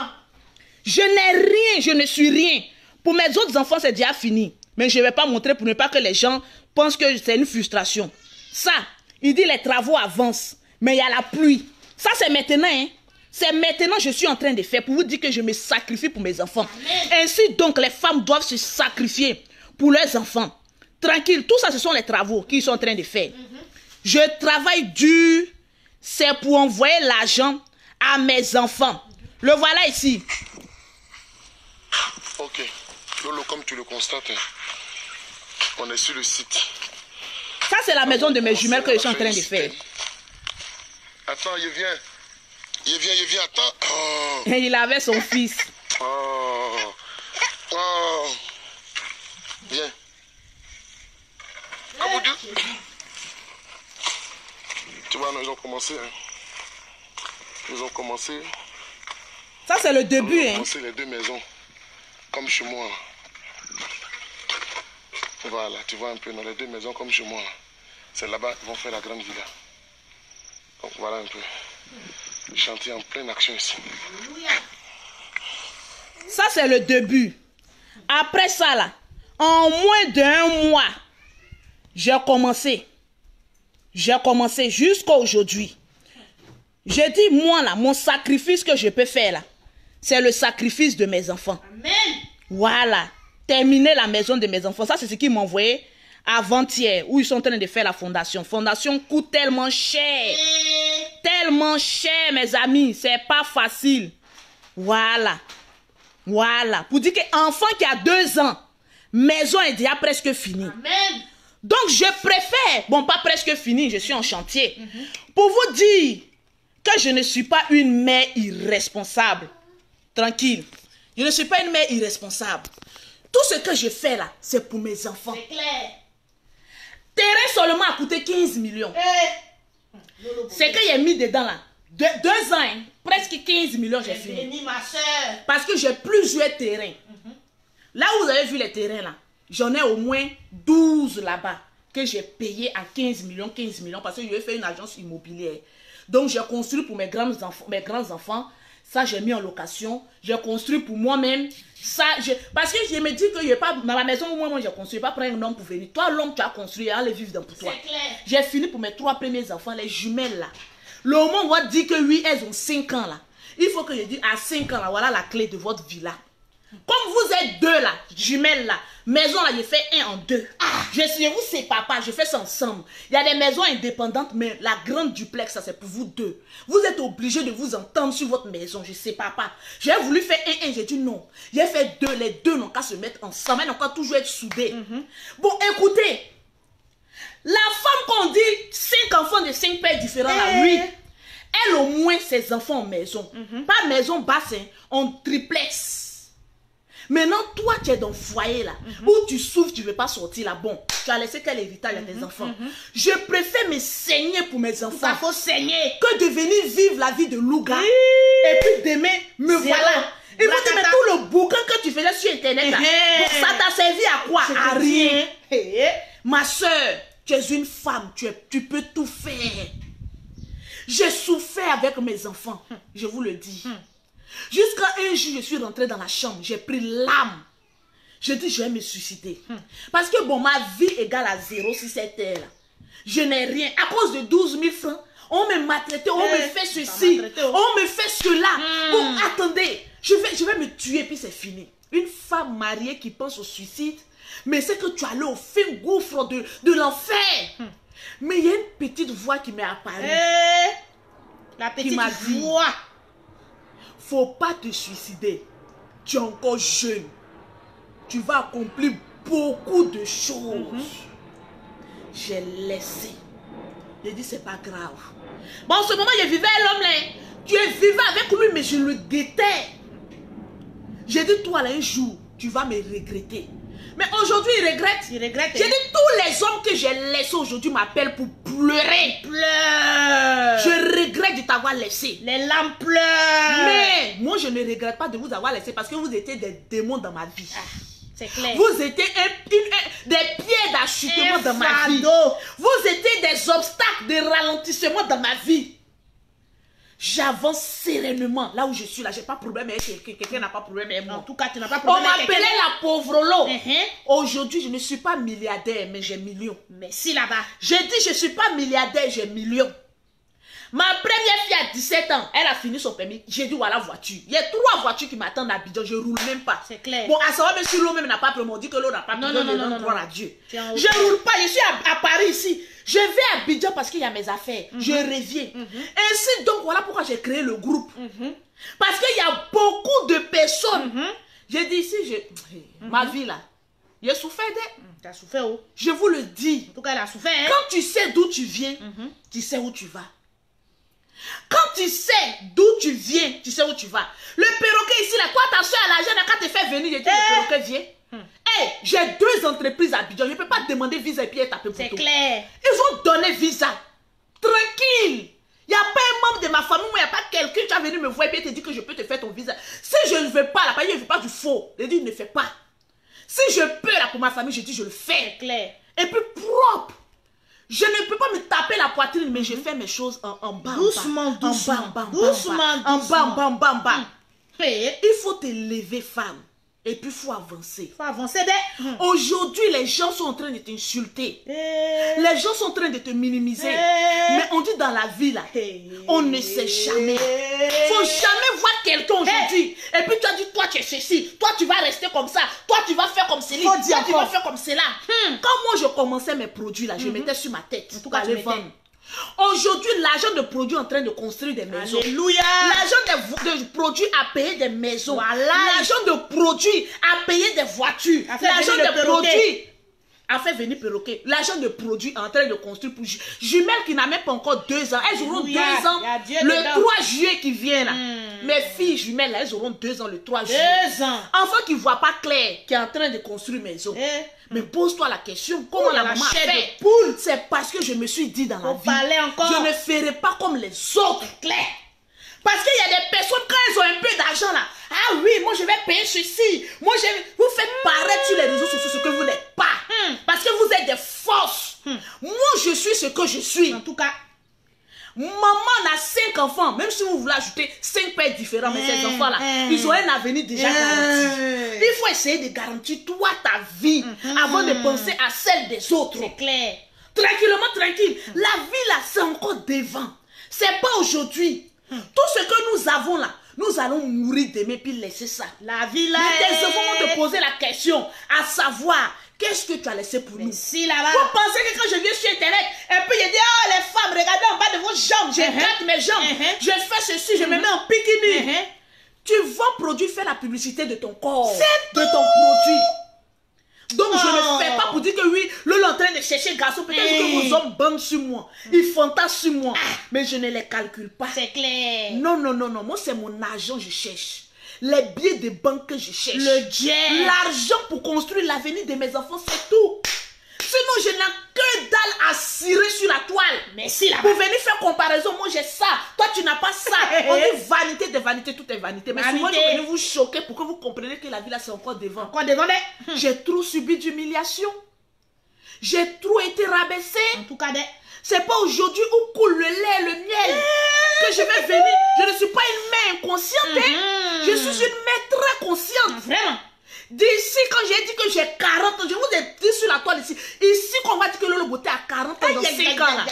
Je n'ai rien, je ne suis rien. Pour mes autres enfants, c'est déjà fini. Mais je ne vais pas montrer pour ne pas que les gens pensent que c'est une frustration. Ça, il dit les travaux avancent. Mais il y a la pluie. Ça, c'est maintenant. Hein. C'est maintenant que je suis en train de faire pour vous dire que je me sacrifie pour mes enfants. Amen. Ainsi donc, les femmes doivent se sacrifier pour leurs enfants. Tranquille, tout ça, ce sont les travaux qu'ils sont en train de faire. Je travaille dur. C'est pour envoyer l'argent à mes enfants. Le voilà ici. Ok. Lolo, comme tu le constates, on est sur le site. Ça, c'est la maison de mes jumelles que je suis en train de faire. Attends, il vient, attends. Oh. Et il avait son fils. Oh. Oh. Viens. Aboudou. Tu vois, ils ont commencé. Hein. Ils ont commencé. Ça, c'est le début. Ils ont commencé les 2 maisons. Comme chez moi. Voilà, tu vois un peu, dans les 2 maisons comme chez moi. C'est là-bas qu'ils vont faire la grande villa. Donc voilà un peu. Le chantier en pleine action ici. Ça, c'est le début. Après ça, là, en moins d'1 mois, j'ai commencé. J'ai commencé jusqu'à aujourd'hui. J'ai dit, moi, là, mon sacrifice que je peux faire, là, c'est le sacrifice de mes enfants. Amen. Voilà. Terminer la maison de mes enfants. Ça, c'est ce qu'ils m'ont envoyé avant-hier, où ils sont en train de faire la fondation. Fondation coûte tellement cher. Tellement cher, mes amis. C'est pas facile. Voilà. Voilà. Pour dire qu'un enfant qui a 2 ans, maison est déjà presque finie. Amen. Donc, je préfère, bon, pas presque fini, je suis en chantier, pour vous dire que je ne suis pas une mère irresponsable. Tranquille. Je ne suis pas une mère irresponsable. Tout ce que je fais là, c'est pour mes enfants. C'est clair. Terrain seulement a coûté 15 millions. C'est que j'ai mis dedans là. 2 ans, hein, presque 15 millions, j'ai fini. Béni, ma soeur. Parce que j'ai plusieurs terrains. Là où vous avez vu les terrains là, j'en ai au moins 12 là-bas que j'ai payé à 15 millions parce que je vais faire une agence immobilière. Donc j'ai construit pour mes grands-enfants. Ça, j'ai mis en location. J'ai construit pour moi-même. Ça, parce que je me dis que pas, dans la maison où moi j'ai construit, pas prendre un homme pour venir. Toi, l'homme, tu as construit, allez vivre dans pour toi. J'ai fini pour mes 3 premiers enfants, les jumelles là. Le moment où on dit que oui, elles ont 5 ans là. Il faut que je dise à 5 ans là, voilà la clé de votre villa. Comme vous êtes deux là, jumelles là, maison là, je fais un en deux. Je vous sais papa, je fais ça ensemble. Il y a des maisons indépendantes, mais la grande duplex, ça c'est pour vous deux. Vous êtes obligés de vous entendre sur votre maison, je sais papa. J'ai voulu faire un, j'ai dit non. J'ai fait deux, les deux n'ont qu'à se mettre ensemble, elles n'ont qu'à toujours être soudées. Bon, écoutez, la femme qu'on dit 5 enfants de 5 pères différents là, oui. Elle au moins ses enfants en maison. Pas maison basse, hein, en triplex. Maintenant, toi, tu es dans le foyer là, où tu souffres, tu ne veux pas sortir là. Bon, tu as laissé quel héritage à tes enfants. Je préfère me saigner pour mes enfants. Il faut saigner. Que de venir vivre la vie de louga. Et puis demain, me voilà. Et vous te mettre tout le bouquin que tu faisais sur Internet là. Bon, ça t'a servi à quoi? À rien. Ma soeur, tu es une femme, tu peux tout faire. J'ai souffert avec mes enfants, je vous le dis. Jusqu'à un jour, je suis rentrée dans la chambre, j'ai pris l'âme. Je dis, je vais me suicider. Parce que bon, ma vie égale à 0 sur cette terre. Je n'ai rien. À cause de 12 000 francs, on me maltraité, on me fait ceci, on me fait cela. Bon, attendez, je vais me tuer, puis c'est fini. Une femme mariée qui pense au suicide, mais c'est que tu allais au fin gouffre de l'enfer. Mais il y a une petite voix qui m'est apparue. La petite voix. Faut pas te suicider. Tu es encore jeune. Tu vas accomplir beaucoup de choses. J'ai laissé. J'ai dit, c'est pas grave. Bon, en ce moment, je vivais avec l'homme là. Tu es vivant avec lui, mais je le déteste. J'ai dit, toi là, un jour, tu vas me regretter. Mais aujourd'hui, il regrette. Il regrette. J'ai dit, tous les hommes que j'ai laissés aujourd'hui m'appellent pour pleurer. Pleure. Je regrette de t'avoir laissé. Les larmes pleurent. Mais moi, je ne regrette pas de vous avoir laissé parce que vous étiez des démons dans ma vie. C'est clair. Vous étiez des pieds d'achutement dans ma vie. Vous étiez des obstacles de ralentissement dans ma vie. J'avance sereinement là où je suis là. J'ai pas de problème avec quelqu'un. Quelqu'un n'a pas de problème avec moi. En tout cas, tu n'as pas de problème avec quelqu'un. On m'appelait la pauvre lot. Aujourd'hui, je ne suis pas milliardaire, mais j'ai millions. Merci là-bas. J'ai dit, je ne suis pas milliardaire, j'ai millions. Ma première fille a 17 ans, elle a fini son permis. J'ai dit, voilà, voiture. Il y a 3 voitures qui m'attendent à Abidjan, je ne roule même pas. C'est clair. Bon, à savoir, même si l'eau même n'a pas pris, on dit que l'eau n'a pas pris. Non, croire à Dieu. Je ne roule pas, je suis à Paris ici. Je vais à Abidjan parce qu'il y a mes affaires. Je reviens. Ainsi donc, voilà pourquoi j'ai créé le groupe. Parce qu'il y a beaucoup de personnes. J'ai dit ici, ma vie là, j'ai souffert d'elle. Tu as souffert où? Je vous le dis. En tout cas, elle a souffert. Hein? Quand tu sais d'où tu viens, tu sais où tu vas. Quand tu sais d'où tu viens, tu sais où tu vas. Le perroquet ici, là, toi, ta soeur à l'argent, quand tu fais venir, je dis, le perroquet vient. Hey, j'ai 2 entreprises à Abidjan, je ne peux pas demander visa et puis taper pour C'est tout. clair. Ils ont donné visa. Tranquille. Il n'y a pas un membre de ma famille, il n'y a pas quelqu'un qui va venir me voir et puis te dire que je peux te faire ton visa. Si je ne veux pas, là, je ne veux pas du faux. Je dis, ne fais pas. Si je peux, là, pour ma famille, je dis, je le fais. C'est clair. Et puis propre. Je ne peux pas me taper la poitrine, mais je fais mes choses en bas. Doucement, doucement. En bas. Il faut te lever, femme. Et puis, il faut avancer. Il faut avancer. Aujourd'hui, les gens sont en train de t'insulter. Les gens sont en train de te minimiser. Mais on dit dans la vie, là, on ne sait jamais. Il ne faut jamais voir quelqu'un aujourd'hui. Et puis, tu as dit, toi, tu es ceci. Toi, tu vas rester comme ça. Toi, tu vas faire comme ceci. Toi, tu vas faire comme cela. Quand moi, je commençais mes produits, là, je mettais sur ma tête. En tout cas, les vendre. Aujourd'hui, l'argent de produits en train de construire des maisons. Alléluia. L'argent de produits à payer des maisons. Voilà. L'argent de produits à payer des voitures. L'argent de produits à faire venir perroquet. L'argent de produits en train de construire pour jumelles qui n'ont même pas encore 2 ans. Elles auront 2 ans le 3 juillet qui vient là. Mes filles jumelles là, elles auront 2 ans le 3 juillet. 2 ans. Enfant qui ne voit pas clair, qui est en train de construire maison. Mais pose-toi la question, comment la maman a fait? C'est parce que je me suis dit dans la vie, je ne ferai pas comme les autres. Clair. Parce qu'il y a des personnes, quand elles ont un peu d'argent là, ah oui, moi je vais payer ceci. Moi vous faites paraître sur les réseaux sociaux ce que vous n'êtes pas. Parce que vous êtes des fausses. Moi je suis ce que je suis. En tout cas, maman a 5 enfants. Même si vous voulez ajouter 5 pères différents, mais ces enfants là, ils ont un avenir déjà garanti. Il faut essayer de garantir toi ta vie avant de penser à celle des autres. C'est clair. Tranquillement, tranquille. La vie là, c'est encore devant. C'est pas aujourd'hui. Tout ce que nous avons là, nous nous allons mourir demain puis laisser ça. La vie là. Mais tes enfants vont te poser la question, à savoir, qu'est-ce que tu as laissé pour nous? Si là-bas. Vous pensez que quand je viens sur Internet, un peu, je dis, oh les femmes, regardez en bas de vos jambes, je gratte mes jambes, je fais ceci, je me mets en bikini. Tu vas produire, faire la publicité de ton corps, de ton produit. Donc je ne fais pas pour dire que oui, Lolo est en train de chercher garçon, peut-être que vos hommes bandent sur moi, ils fantasment sur moi, mais je ne les calcule pas. C'est clair. Non, non, non, non, moi c'est mon argent que je cherche. Les billets de banque que je cherche. Le jet. L'argent pour construire l'avenir de mes enfants, c'est tout. Sinon, je n'ai que dalle à cirer sur la toile. Mais si là-bas. Pour venir faire comparaison, moi j'ai ça, toi tu n'as pas ça. On dit vanité de vanité, tout est vanité. Mais souvent, je vais venir vous choquer pour que vous compreniez que la vie là c'est encore devant. Encore devant. J'ai trop subi d'humiliation. J'ai trop été rabaissée. En tout cas, c'est pas aujourd'hui où coule le lait, le miel que je vais venir. Je ne suis pas une mère inconsciente. Je suis une mère très consciente. Vraiment. D'ici, quand j'ai dit que j'ai 40 ans, je vous ai dit sur la toile ici. Ici, qu'on va dire que Lolo Beauté a 40 ans dans 5 ans là.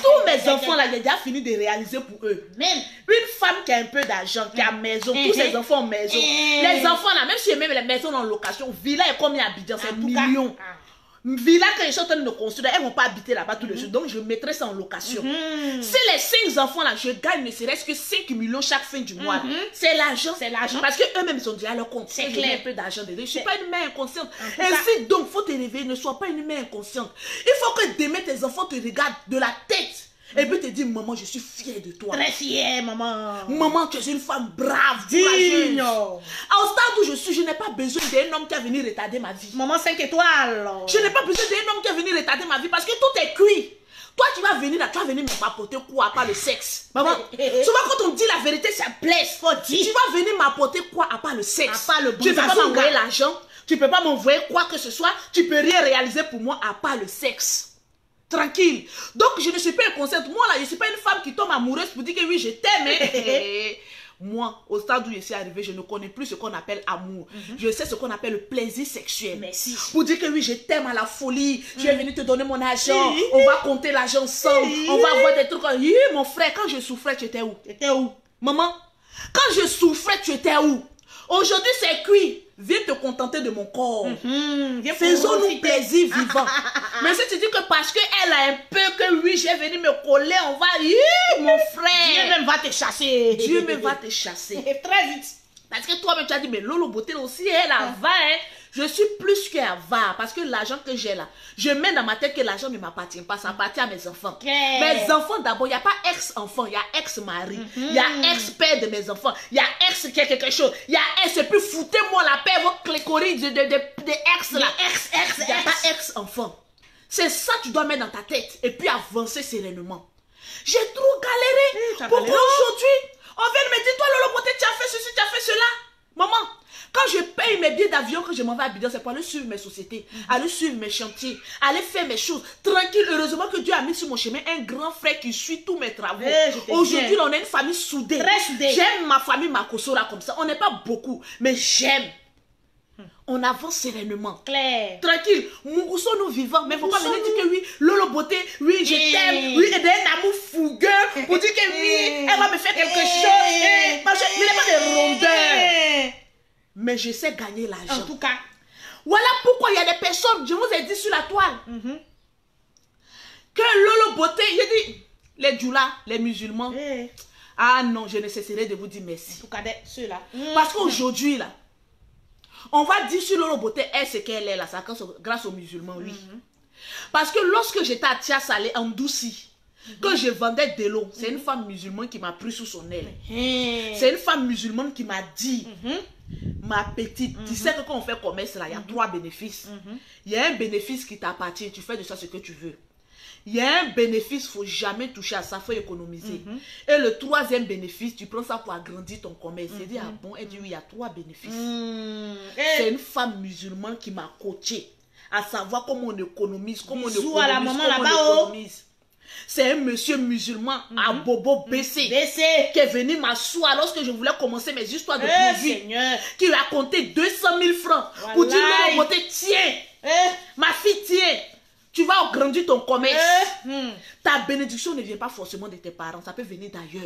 Tous mes enfants là, j'ai déjà fini de réaliser pour eux. Même une femme qui a un peu d'argent, qui a maison, tous ses enfants ont maison. Les enfants là, même si même les maisons en location, villa est combien à Abidjan? C'est millions. Villa que je suis en train de construire, elles ne vont pas habiter là-bas tous les jours. Donc, je mettrai ça en location. Si les 5 enfants là, je gagne ne serait-ce que 5 millions chaque fin du mois. C'est l'argent. C'est l'argent. Parce qu'eux-mêmes, ils ont déjà leur compte. C'est clair. Un peu d'argent dedans. Je ne suis pas une mère inconsciente. Ainsi donc, il faut te réveiller. Ne sois pas une mère inconsciente. Il faut que demain, tes enfants te regardent de la tête. Et puis te dire, maman, je suis fière de toi. Très fière, maman. Maman, tu es une femme brave, digne. Au stade où je suis, je n'ai pas besoin d'un homme qui va venir retarder ma vie. Maman 5 étoiles. Je n'ai pas besoin d'un homme qui va venir retarder ma vie parce que tout est cuit. Toi, tu vas venir là, tu vas venir me m'apporter quoi à part le sexe? Maman, souvent quand on dit la vérité, ça blesse. Faut dire. Tu vas venir m'apporter quoi à part le sexe? À part le bon. Tu ne peux pas m'envoyer l'argent, tu ne peux pas m'envoyer quoi que ce soit, tu ne peux rien réaliser pour moi à part le sexe. Tranquille. Donc, je ne suis pas inconsciente. Moi, là, je ne suis pas une femme qui tombe amoureuse pour dire que oui, je t'aime. Moi, au stade où je suis arrivée, je ne connais plus ce qu'on appelle amour. Je sais ce qu'on appelle le plaisir sexuel. Merci. Pour dire que oui, je t'aime à la folie. Je vais venir te donner mon argent. On va compter l'argent ensemble. On va avoir des trucs. Mon frère, quand je souffrais, tu étais où? Tu étais où? Maman, quand je souffrais, tu étais où? Aujourd'hui, c'est cuit. Viens te contenter de mon corps. Faisons-nous plaisir vivant. Mais si tu dis que parce qu'elle a un peu que oui, j'ai venu me coller, on va... mon frère. Dieu même va te chasser. Dieu même va te chasser. Et très vite. Parce que toi-même, tu as dit, mais Lolo Beauté aussi, elle va, hein. Je suis plus qu'avare parce que l'argent que j'ai là, je mets dans ma tête que l'argent ne m'appartient pas, ça appartient à mes enfants. Mes enfants d'abord, il n'y a pas ex-enfant, il y a ex-mari, il y a ex-père de mes enfants, il y a ex qui a quelque chose, il y a ex, et puis foutez-moi la paix, vos clécories de ex là. Il n'y a pas ex-enfant. C'est ça que tu dois mettre dans ta tête et puis avancer sereinement. J'ai trop galéré. Pourquoi aujourd'hui, on vient de me dire, toi Lolo Beauté, tu as fait ceci, tu as fait cela. Maman, quand je paye mes billets d'avion, que je m'en vais à Abidjan, c'est pour aller suivre mes sociétés, aller suivre mes chantiers, aller faire mes choses. Tranquille, heureusement que Dieu a mis sur mon chemin un grand frère qui suit tous mes travaux. Aujourd'hui, on est une famille soudée. Très soudée. J'aime ma famille Makosora comme ça. On n'est pas beaucoup, mais j'aime. On avance sereinement. Claire. Tranquille. Mougousso nous vivants. Mais il ne faut pas venir dire que oui, Lolo Beauté, oui, je t'aime. Oui, et d'un amour fougueux. Pour dire que oui, elle va me faire quelque chose. Parce qu'il n'est pas de rondeur. Mais je sais gagner l'argent. En tout cas. Voilà pourquoi il y a des personnes, je vous ai dit sur la toile, que Lolo Beauté, j'ai dit, les djoulas, les musulmans, ah non, je ne cesserai de vous dire merci. En tout cas, ceux-là. Parce qu'aujourd'hui, là, on va dire sur Lolo Beauté, elle, ce qu'elle est là, ça grâce aux musulmans, oui. Parce que lorsque j'étais à Tiasalé, en Douci, quand je vendais de l'eau, c'est une femme musulmane qui m'a pris sous son aile. C'est une femme musulmane qui m'a dit, ma petite, tu sais que quand on fait commerce là, il y a 3 bénéfices. Il y a un bénéfice qui t'appartient, tu fais de ça ce que tu veux. Il y a un bénéfice, il ne faut jamais toucher à ça, il faut économiser. Et le 3e bénéfice, tu prends ça pour agrandir ton commerce. Elle dit, ah bon, elle dit, oui, il y a 3 bénéfices. C'est une femme musulmane qui m'a coaché à savoir comment on économise, comment on économise. C'est un monsieur musulman à bobo baissé qui est venu m'asseoir lorsque je voulais commencer mes histoires de produits. Qui lui a compté 200 000 francs pour dire, Lolo Beauté, tiens, ma fille, tiens. Tu vas agrandir ton commerce. Ta bénédiction ne vient pas forcément de tes parents, ça peut venir d'ailleurs.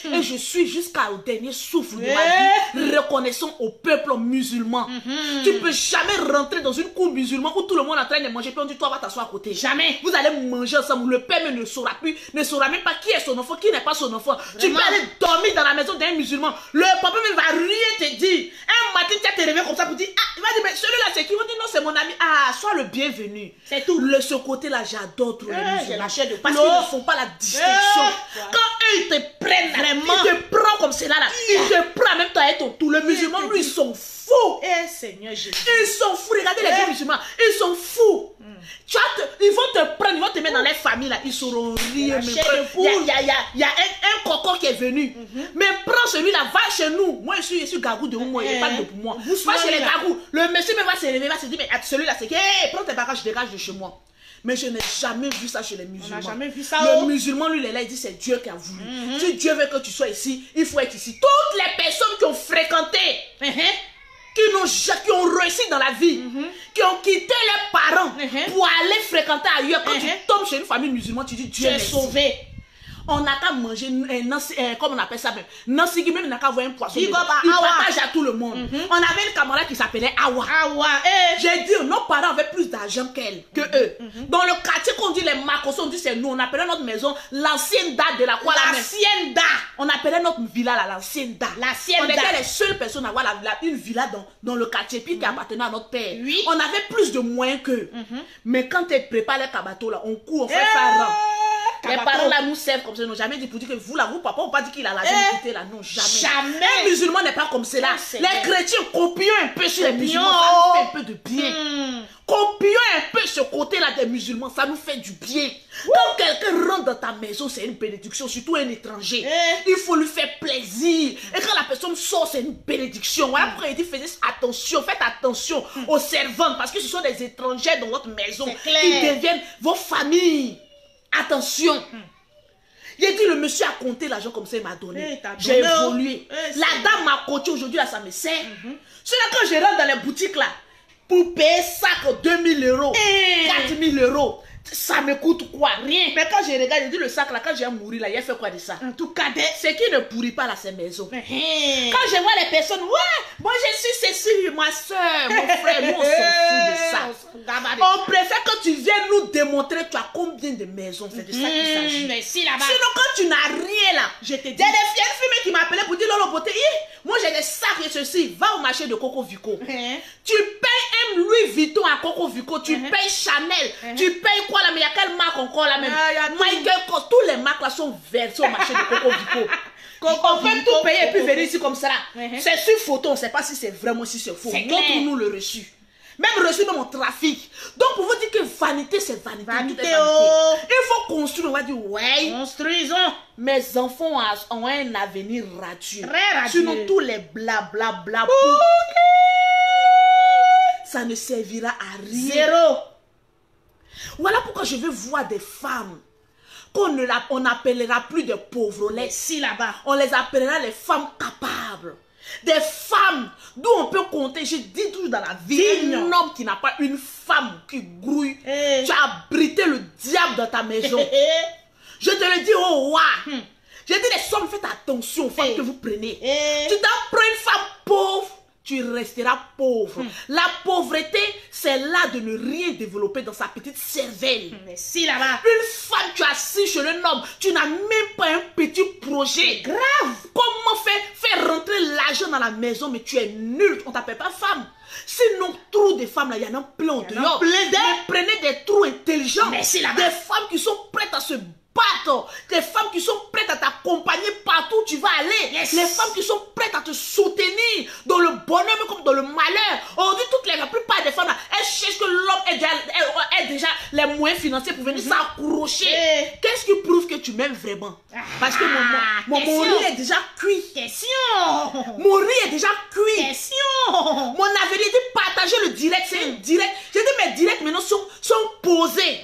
Et je suis jusqu'au dernier souffle de ma vie reconnaissant au peuple musulman. Tu ne peux jamais rentrer dans une cour musulmane où tout le monde est en train de manger, puis on dit toi va t'asseoir à côté. Jamais. Vous allez manger ensemble, le père ne saura plus, ne saura même pas qui est son enfant, qui n'est pas son enfant. Vraiment? Tu peux aller dormir dans la maison d'un musulman, le papa ne va rien te dire. Un matin tu vas te réveiller comme ça pour dire, ah, il va dire, mais celui-là c'est qui? Il va dire, non c'est mon ami. Ah, sois le bienvenu. C'est tout. Ce côté-là, j'adore trop les musulmans. Parce qu'ils ne font pas la distinction. Quand eux, ils te prennent, vraiment, ils te prennent comme cela, là. Ils te prennent en même temps avec ton tout. Les musulmans, lui, ils sont fous. Seigneur Jésus. Ils sont fous. Regardez les vieux musulmans. Ils sont fous. Ils vont te prendre, ils vont te mettre dans les familles, là. Ils sauront rire. Il y a un coco qui est venu. Mais prends celui-là, va chez nous. Moi, je suis Gagou de moi. Il n'est pas de pour moi. Va chez les Gagou. Le monsieur va se lever, va se dire, mais celui-là, c'est qui? Prends tes bagages, dégage de chez moi. Mais je n'ai jamais vu ça chez les musulmans. On n'a jamais vu ça. Le musulman, lui, il est là, il dit c'est Dieu qui a voulu. Si Dieu veut que tu sois ici, il faut être ici. Toutes les personnes qui ont fréquenté, qui ont réussi dans la vie, qui ont quitté leurs parents pour aller fréquenter ailleurs, quand tu tombes chez une famille musulmane, tu dis Dieu est sauvé. On n'a qu'à manger, comme on appelle ça même, Nancy, même n'a qu'à avoir un poisson. Il partage à tout le monde. On avait une camarade qui s'appelait Awa. J'ai dit, nos parents avaient plus d'argent qu'elle, que eux. Dans le quartier qu'on dit les Marcos, on dit c'est nous. On appelait notre maison l'ancienne date de la quoi? L'ancienne date. On appelait notre villa l'ancienne date. On était les seules personnes à avoir une villa dans le quartier, puis qui appartenait à notre père. On avait plus de moyens qu'eux. Mais quand elle prépare les cabatos là, on court, on fait ça. Les parents là nous servent comme ça, ils n'ont jamais dit pour dire que vous là, vous papa, on pas dit qu'il a l'argent de quitter là, non, jamais. Un musulman n'est pas comme cela. Les chrétiens copions un peu sur les musulmans, ça nous fait un peu de bien. Copions un peu ce côté là des musulmans, ça nous fait du bien. Quand quelqu'un rentre dans ta maison, c'est une bénédiction, surtout un étranger. Il faut lui faire plaisir. Et quand la personne sort, c'est une bénédiction. Voilà pourquoi il dit faites attention aux servantes, parce que ce sont des étrangers dans votre maison qui deviennent vos familles. Attention. J'ai dit, le monsieur a compté l'argent comme ça, il m'a donné. J'ai évolué. La dame m'a coaché aujourd'hui, là, ça me sert. C'est là quand je rentre dans les boutiques, là, pour payer sac 2000 €, 4000 €, ça me coûte quoi? Rien. Mais quand je regarde, je dis, le sac, là, quand j'ai mouru, là, il a fait quoi de ça? En tout cas, ce qui ne pourrit pas, là, c'est maison. Quand je vois les personnes, ouais, moi, je suis Cécile, ma soeur, mon frère, nous, on s'en fout de ça. On préfère que tu viennes nous démontrer tu as combien de maisons. C'est de ça qu'il s'agit. Mais si là-bas. Sinon, quand tu n'as rien là, je te dis. Il y a des vieilles filles qui m'appelaient pour dire Lolo Beauté, moi j'ai des sacs et ceci. Va au marché de Coco Vico. Tu payes un Louis Vuitton à Coco Vico. Tu payes Chanel. Tu payes quoi là? Mais il y a quelle marque encore là même? Michael Kors. Tous les marques là sont versées au marché de Coco Vico. On peut tout payer et puis venir ici comme ça. C'est sur photo, on ne sait pas si c'est vraiment, si c'est faux. Montre-nous le reçu. Même reçu, même en trafic. Donc, pour vous dire que vanité, c'est vanité. Vanité. Il faut construire. On va dire, ouais. Construisons. Mes enfants ont un avenir radieux. Très radieux. Sinon, tous les blablabla. Ça ne servira à rien. Zéro. Voilà pourquoi je veux voir des femmes qu'on n'appellera plus de pauvres. Si là-bas. On les appellera les femmes capables. Des femmes d'où on peut compter, je dis toujours dans la vie, un homme qui n'a pas une femme qui grouille, tu as abrité le diable dans ta maison. Je te le dis, oh ouais. J'ai dit les hommes, faites attention aux femmes que vous prenez. Tu t'en prends une femme pauvre, tu resteras pauvre. La pauvreté, c'est là de ne rien développer dans sa petite cervelle. Mais si là-bas, une femme, tu as assis chez un homme, tu n'as même pas un petit projet. Grave. Comment faire rentrer l'argent dans la maison, mais tu es nul. On ne t'appelle pas femme. Sinon, trous de femmes, là, il y en a plein dehors. Mais prenez des trous intelligents. Mais si là-bas, des femmes qui sont prêtes à se battre, des femmes qui sont prêtes à t'accompagner partout où tu vas aller, les femmes qui sont prêtes à te soutenir dans le bonheur comme dans le malheur. On dit la plupart des femmes là, elles cherchent que l'homme ait déjà les moyens financiers pour venir s'accrocher. Qu'est-ce qui prouve que tu m'aimes vraiment? Parce que mon riz est déjà cuit. Mon riz est déjà cuit. Mon avenir dit partager le direct, c'est un direct. J'ai dit mes directs maintenant sont posés.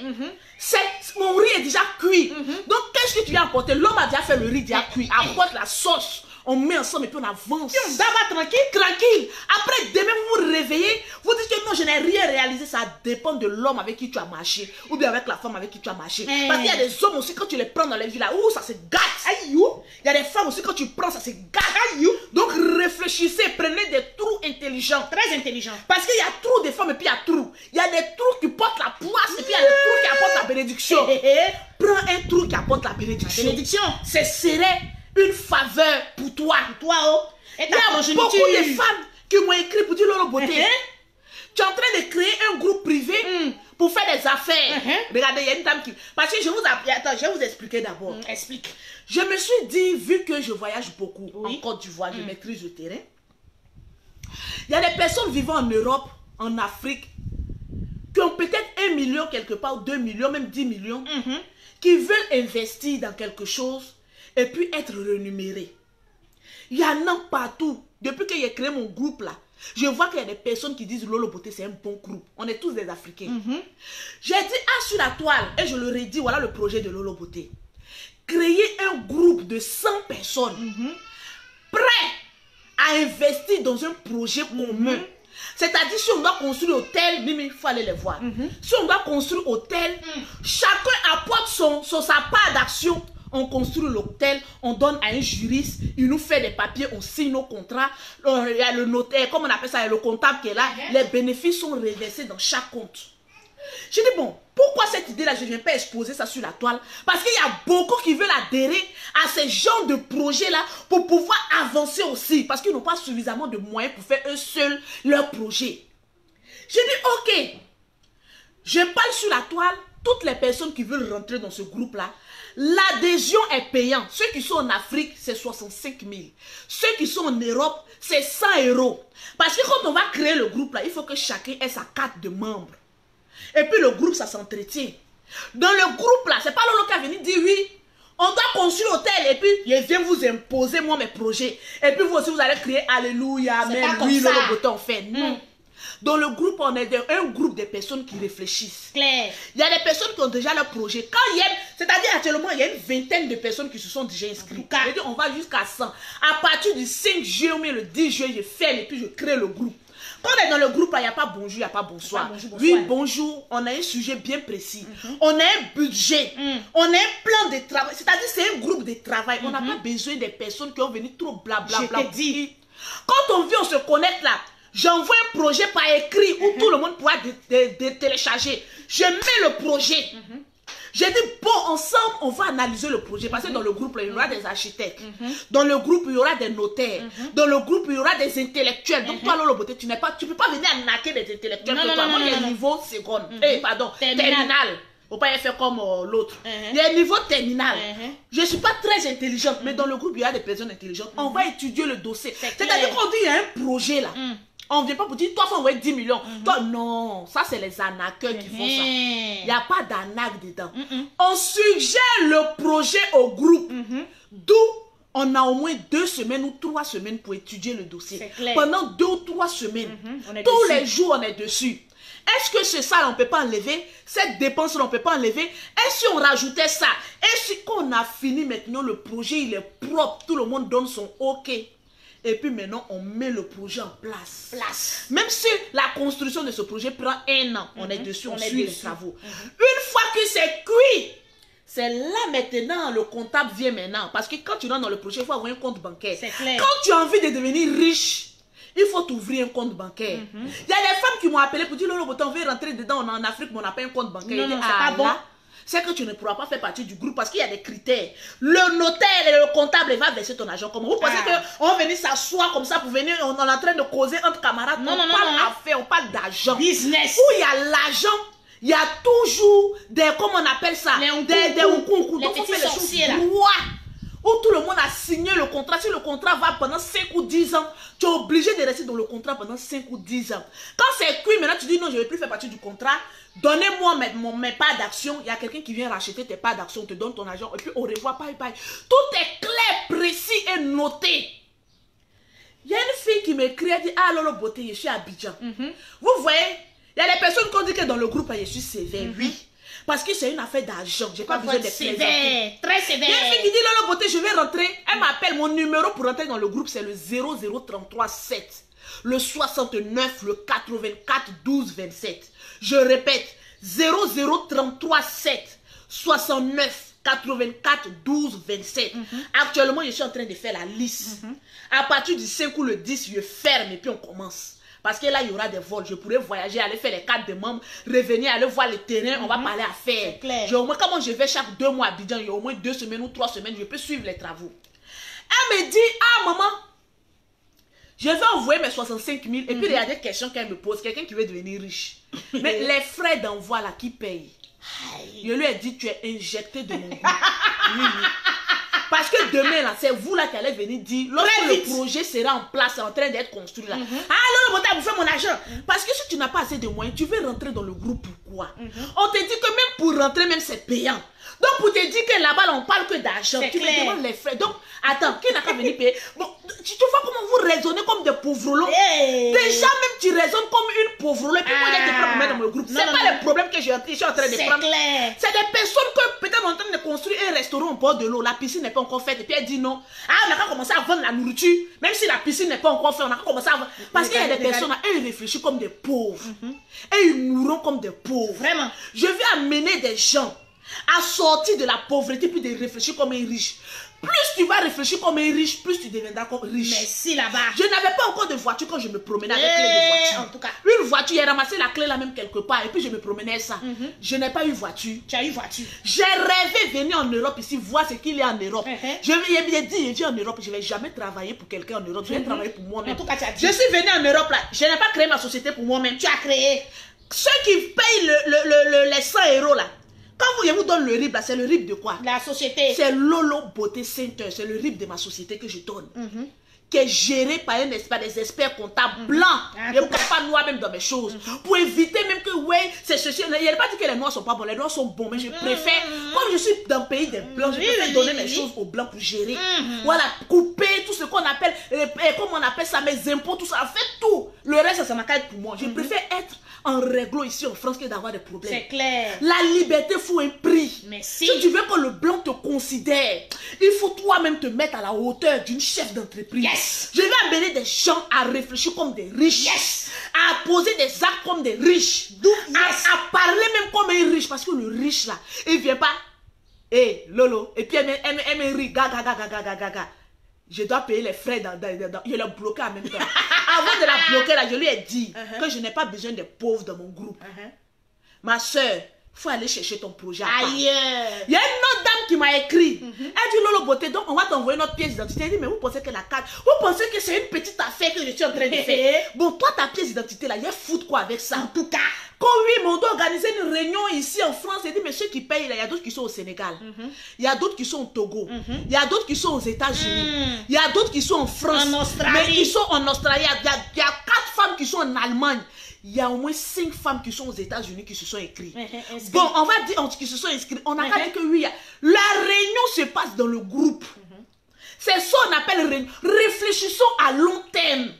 Mon riz est déjà cuit. Donc, qu'est-ce que tu viens apporter? L'homme a déjà fait le riz déjà cuit. Apporte la sauce. On met ensemble et puis on avance. Puis on d'abord tranquille. Tranquille. Après, demain, vous vous réveillez. Vous dites que non, je n'ai rien réalisé. Ça dépend de l'homme avec qui tu as marché. Ou bien avec la femme avec qui tu as marché. Parce qu'il y a des hommes aussi, quand tu les prends dans les villes là, ça se gâte. Aïe, il y a des femmes aussi, quand tu prends, ça se gâte. Aïe, donc réfléchissez, prenez des trous intelligents. Très intelligents. Parce qu'il y a trop de femmes et puis il y a trous. Il y a des trous qui portent la poisse et puis il y a des trous qui apportent la bénédiction. Prends un trou qui apporte la bénédiction. Ce serait une faveur pour toi. Et il y a beaucoup de femmes qui m'ont écrit pour dire Lolo Beauté. Tu es en train de créer un groupe privé pour faire des affaires. Regardez, il y a une dame qui... Parce que je vais vous expliquer d'abord. Explique. Je me suis dit, vu que je voyage beaucoup en Côte d'Ivoire, je maîtrise le terrain. Il y a des personnes vivant en Europe, en Afrique, qui ont peut-être 1 million quelque part, 2 millions, même 10 millions, qui veulent investir dans quelque chose et puis être rémunérés. Il y en a partout. Depuis que j'ai créé mon groupe là, je vois qu'il y a des personnes qui disent Lolo Beauté c'est un bon groupe. On est tous des Africains. J'ai dit sur la toile et je leur ai dit voilà le projet de Lolo Beauté. Créer un groupe de 100 personnes prêts à investir dans un projet commun. C'est-à-dire si on doit construire hôtel, il faut aller les voir. Si on doit construire hôtel, chacun apporte sa part d'action. On construit l'hôtel, on donne à un juriste, il nous fait des papiers, on signe nos contrats. Il y a le notaire, comme on appelle ça, il y a le comptable qui est là. Les bénéfices sont reversés dans chaque compte. Je dis bon, pourquoi cette idée-là, je ne viens pas exposer ça sur la toile? Parce qu'il y a beaucoup qui veulent adhérer à ces genres de projets-là pour pouvoir avancer aussi. Parce qu'ils n'ont pas suffisamment de moyens pour faire eux seuls leur projet. Je dis ok, je parle sur la toile, toutes les personnes qui veulent rentrer dans ce groupe-là, l'adhésion est payante. Ceux qui sont en Afrique, c'est 65 000. Ceux qui sont en Europe, c'est 100 €. Parce que quand on va créer le groupe-là, il faut que chacun ait sa carte de membre. Et puis le groupe, ça s'entretient. Dans le groupe-là, c'est pas Lolo qui a venu dire oui, on doit construire l'hôtel et puis je viens vous imposer moi mes projets. Et puis vous aussi, vous allez crier Alléluia, Amen, oui, Lolo Beauté on fait. Non. Dans le groupe, on est un groupe de personnes qui réfléchissent. Claire. Il y a des personnes qui ont déjà leur projet. Quand il y a, c'est-à-dire actuellement, il y a une vingtaine de personnes qui se sont déjà inscrites. C'est-à-dire, on va jusqu'à 100. À partir du 5 juillet ou le 10 juillet, je ferme et puis je crée le groupe. Quand on est dans le groupe, il n'y a pas bonjour, il n'y a pas bonsoir. Oui, bonjour, on a un sujet bien précis. On a un budget. On a un plan de travail. C'est-à-dire, c'est un groupe de travail. On n'a pas besoin des personnes qui ont venu trop blablabla. Je te dis. Quand on vient, on se connecte là. J'envoie un projet par écrit où tout le monde pourra télécharger. Je mets le projet. J'ai dit, bon, ensemble, on va analyser le projet. Parce que dans le groupe, il y aura des architectes. Dans le groupe, il y aura des notaires. Dans le groupe, il y aura des intellectuels. Donc, toi, Lolo Beauté, tu ne peux pas venir arnaquer des intellectuels. Moi, il y a niveau seconde. Pardon, terminal. Faut pas y faire comme l'autre. Il y a un niveau terminal. Je ne suis pas très intelligente, mais dans le groupe, il y a des personnes intelligentes. On va étudier le dossier. C'est-à-dire qu'on dit, il y a un projet là. On ne vient pas pour dire, toi, il faut envoyer 10 millions. Toi, non, ça, c'est les arnaqueurs qui font ça. Il n'y a pas d'arnaque dedans. On suggère le projet au groupe. D'où on a au moins 2 semaines ou 3 semaines pour étudier le dossier. Pendant 2 ou 3 semaines, tous les jours, on est dessus. Est-ce que c'est ça, on ne peut pas enlever? Cette dépense, on ne peut pas enlever? Et si on rajoutait ça? Et si qu'on a fini maintenant, le projet, il est propre, tout le monde donne son OK. Et puis maintenant, on met le projet en place. Même si la construction de ce projet prend 1 an, on est dessus, on suit les travaux. Une fois que c'est cuit, c'est là maintenant, le comptable vient maintenant. Parce que quand tu rentres dans le projet, il faut avoir un compte bancaire. Quand tu as envie de devenir riche, il faut t'ouvrir un compte bancaire. Il y a des femmes qui m'ont appelé pour dire, Lolo Beauté, on veut rentrer dedans, on est en Afrique, mais on n'a pas un compte bancaire. Non, c'est pas bon. C'est que tu ne pourras pas faire partie du groupe parce qu'il y a des critères. Le notaire et le comptable va verser ton argent. Comment vous pensez qu'on va venir s'asseoir comme ça pour venir, on est en train de causer entre camarades. Non, on parle affaires, on parle d'argent. Business. Où il y a l'argent, il y a toujours des, comment on appelle ça? Des petits sorciers là. Où tout le monde a signé le contrat. Si le contrat va pendant 5 ou 10 ans, tu es obligé de rester dans le contrat pendant 5 ou 10 ans. Quand c'est cuit, maintenant tu dis non, je ne vais plus faire partie du contrat. Donnez-moi mes parts d'action. Il y a quelqu'un qui vient racheter tes parts d'action, te donne ton argent et puis au revoir, bye bye. Tout est clair, précis et noté. Il y a une fille qui m'écrit, elle dit, ah Lolo Beauté, je suis à Abidjan. Vous voyez, il y a des personnes qui ont dit que dans le groupe, je suis sévère, oui. Parce que c'est une affaire d'argent. J'ai pas besoin de sévère, très sévère. Il y a une fille qui dit Lolo Beauté, je vais rentrer. Elle m'appelle. Mon numéro pour rentrer dans le groupe, c'est le 00337. Le 69, le 84, 12, 27. Je répète, 00337, 69, 84, 12, 27. Actuellement, je suis en train de faire la liste. À partir du 5 ou le 10, je ferme et puis on commence. Parce que là, il y aura des vols. Je pourrais voyager, aller faire les cartes de membres, revenir, aller voir le terrain. On va parler affaires. C'est clair. Au moins, comment je vais chaque 2 mois à Abidjan, il y a au moins 2 semaines ou 3 semaines, je peux suivre les travaux. Elle me dit, ah maman, je vais envoyer mes 65 000. Et puis, il y a des questions qu'elle me pose. Quelqu'un qui veut devenir riche. Mais les frais d'envoi là, qui payent? Je lui ai dit, tu es injecté de mon goût. Oui. Parce que demain, là, c'est vous là qui allez venir dire, lorsque le projet sera en place, en train d'être construit là, ah, Lolo Beauté, vous faites mon argent. Parce que si tu n'as pas assez de moyens, tu veux rentrer dans le groupe, pourquoi? On te dit que même pour rentrer, même c'est payant. Donc, pour te dire que là-bas, on parle que d'argent. Tu me demandes les frais. Donc, attends, qui n'a qu'à venir payer? Bon, tu vois comment vous raisonnez comme des pauvres. Déjà, même tu raisonnes comme une pauvre. Et puis, moi, j'ai des problèmes dans mon groupe. C'est pas le problème que je suis en train de prendre. C'est des personnes que peut-être en train de construire un restaurant au bord de l'eau. La piscine n'est pas encore faite. Et puis, elle dit non. Ah, on n'a qu'à commencer à vendre la nourriture. Même si la piscine n'est pas encore faite, on n'a qu'à commencer à vendre. Parce qu'il y a des personnes, elles réfléchissent comme des pauvres. Et ils mourront comme des pauvres. Vraiment. Je vais amener des gens à sortir de la pauvreté puis de réfléchir comme un riche. Plus tu vas réfléchir comme un riche, plus tu deviendras comme riche. Merci là-bas. Je n'avais pas encore de voiture quand je me promenais avec clé de voiture. En tout cas. Une voiture, j'ai ramassé la clé là même quelque part et puis je me promenais ça. Je n'ai pas eu voiture. Tu as eu voiture. J'ai rêvé venir en Europe ici, voir ce qu'il y a en Europe. Je lui ai bien dit, je viens en Europe, je ne vais jamais travailler pour quelqu'un en Europe. Je vais travailler pour moi-même. En tout cas, tu as dit. Je suis venu en Europe là. Je n'ai pas créé ma société pour moi-même. Tu as créé. Ceux qui payent les 100 € là. Quand je vous donne le RIB, c'est le RIB de quoi? La société. C'est Lolo Beauté Center. C'est le RIB de ma société que je donne. Qui est géré par des experts comptables blancs. Je ne parle pas noir même dans mes choses. Pour éviter même que, ouais, c'est ceci. Il n'y a pas dit que les noirs ne sont pas bons. Les noirs sont bons. Mais je préfère, comme je suis dans le pays des blancs, je préfère donner mes choses aux blancs pour gérer. Voilà, couper tout ce qu'on appelle, comment on appelle ça, mes impôts, tout ça. En fait, tout. Le reste, ça n'a qu'à être pour moi. Je préfère être en réglo ici en France que d'avoir des problèmes. C'est clair. La liberté faut un prix. Merci. Si tu veux que le blanc te considère, il faut toi-même te mettre à la hauteur d'une chef d'entreprise. Yes. Je vais amener des gens à réfléchir comme des riches. Yes. À poser des actes comme des riches. À parler même comme un riche. Parce que le riche là, il vient pas. Hé, Lolo. Et puis elle me rit. Gaga. Je dois payer les frais je l'ai bloqué en même temps. Avant de la bloquer, là, je lui ai dit que je n'ai pas besoin des pauvres dans mon groupe. Ma soeur, il faut aller chercher ton projet. Ailleurs. Il y a une autre dame qui m'a écrit. Elle dit Lolo Beauté, donc on va t'envoyer notre pièce d'identité. Elle dit, mais vous pensez que la carte, vous pensez que c'est une petite affaire que je suis en train de faire. Bon, toi, ta pièce d'identité, là, il y a foutre quoi avec ça? En tout cas. Quand oui, on doit organiser une réunion ici en France, il dit, mais ceux qui payent, là, il y a d'autres qui sont au Sénégal. Il y a d'autres qui sont au Togo. Il y a d'autres qui sont aux États-Unis. Il y a d'autres qui sont en France. En Australie. Mais qui sont en Australie. Il y a 4 femmes qui sont en Allemagne. Il y a au moins 5 femmes qui sont aux États-Unis qui se sont inscrites. Bon, on va dire qui se sont inscrites. On n'a qu'à dire que oui, la réunion se passe dans le groupe. C'est ça qu'on appelle réunion. Réfléchissons à long terme.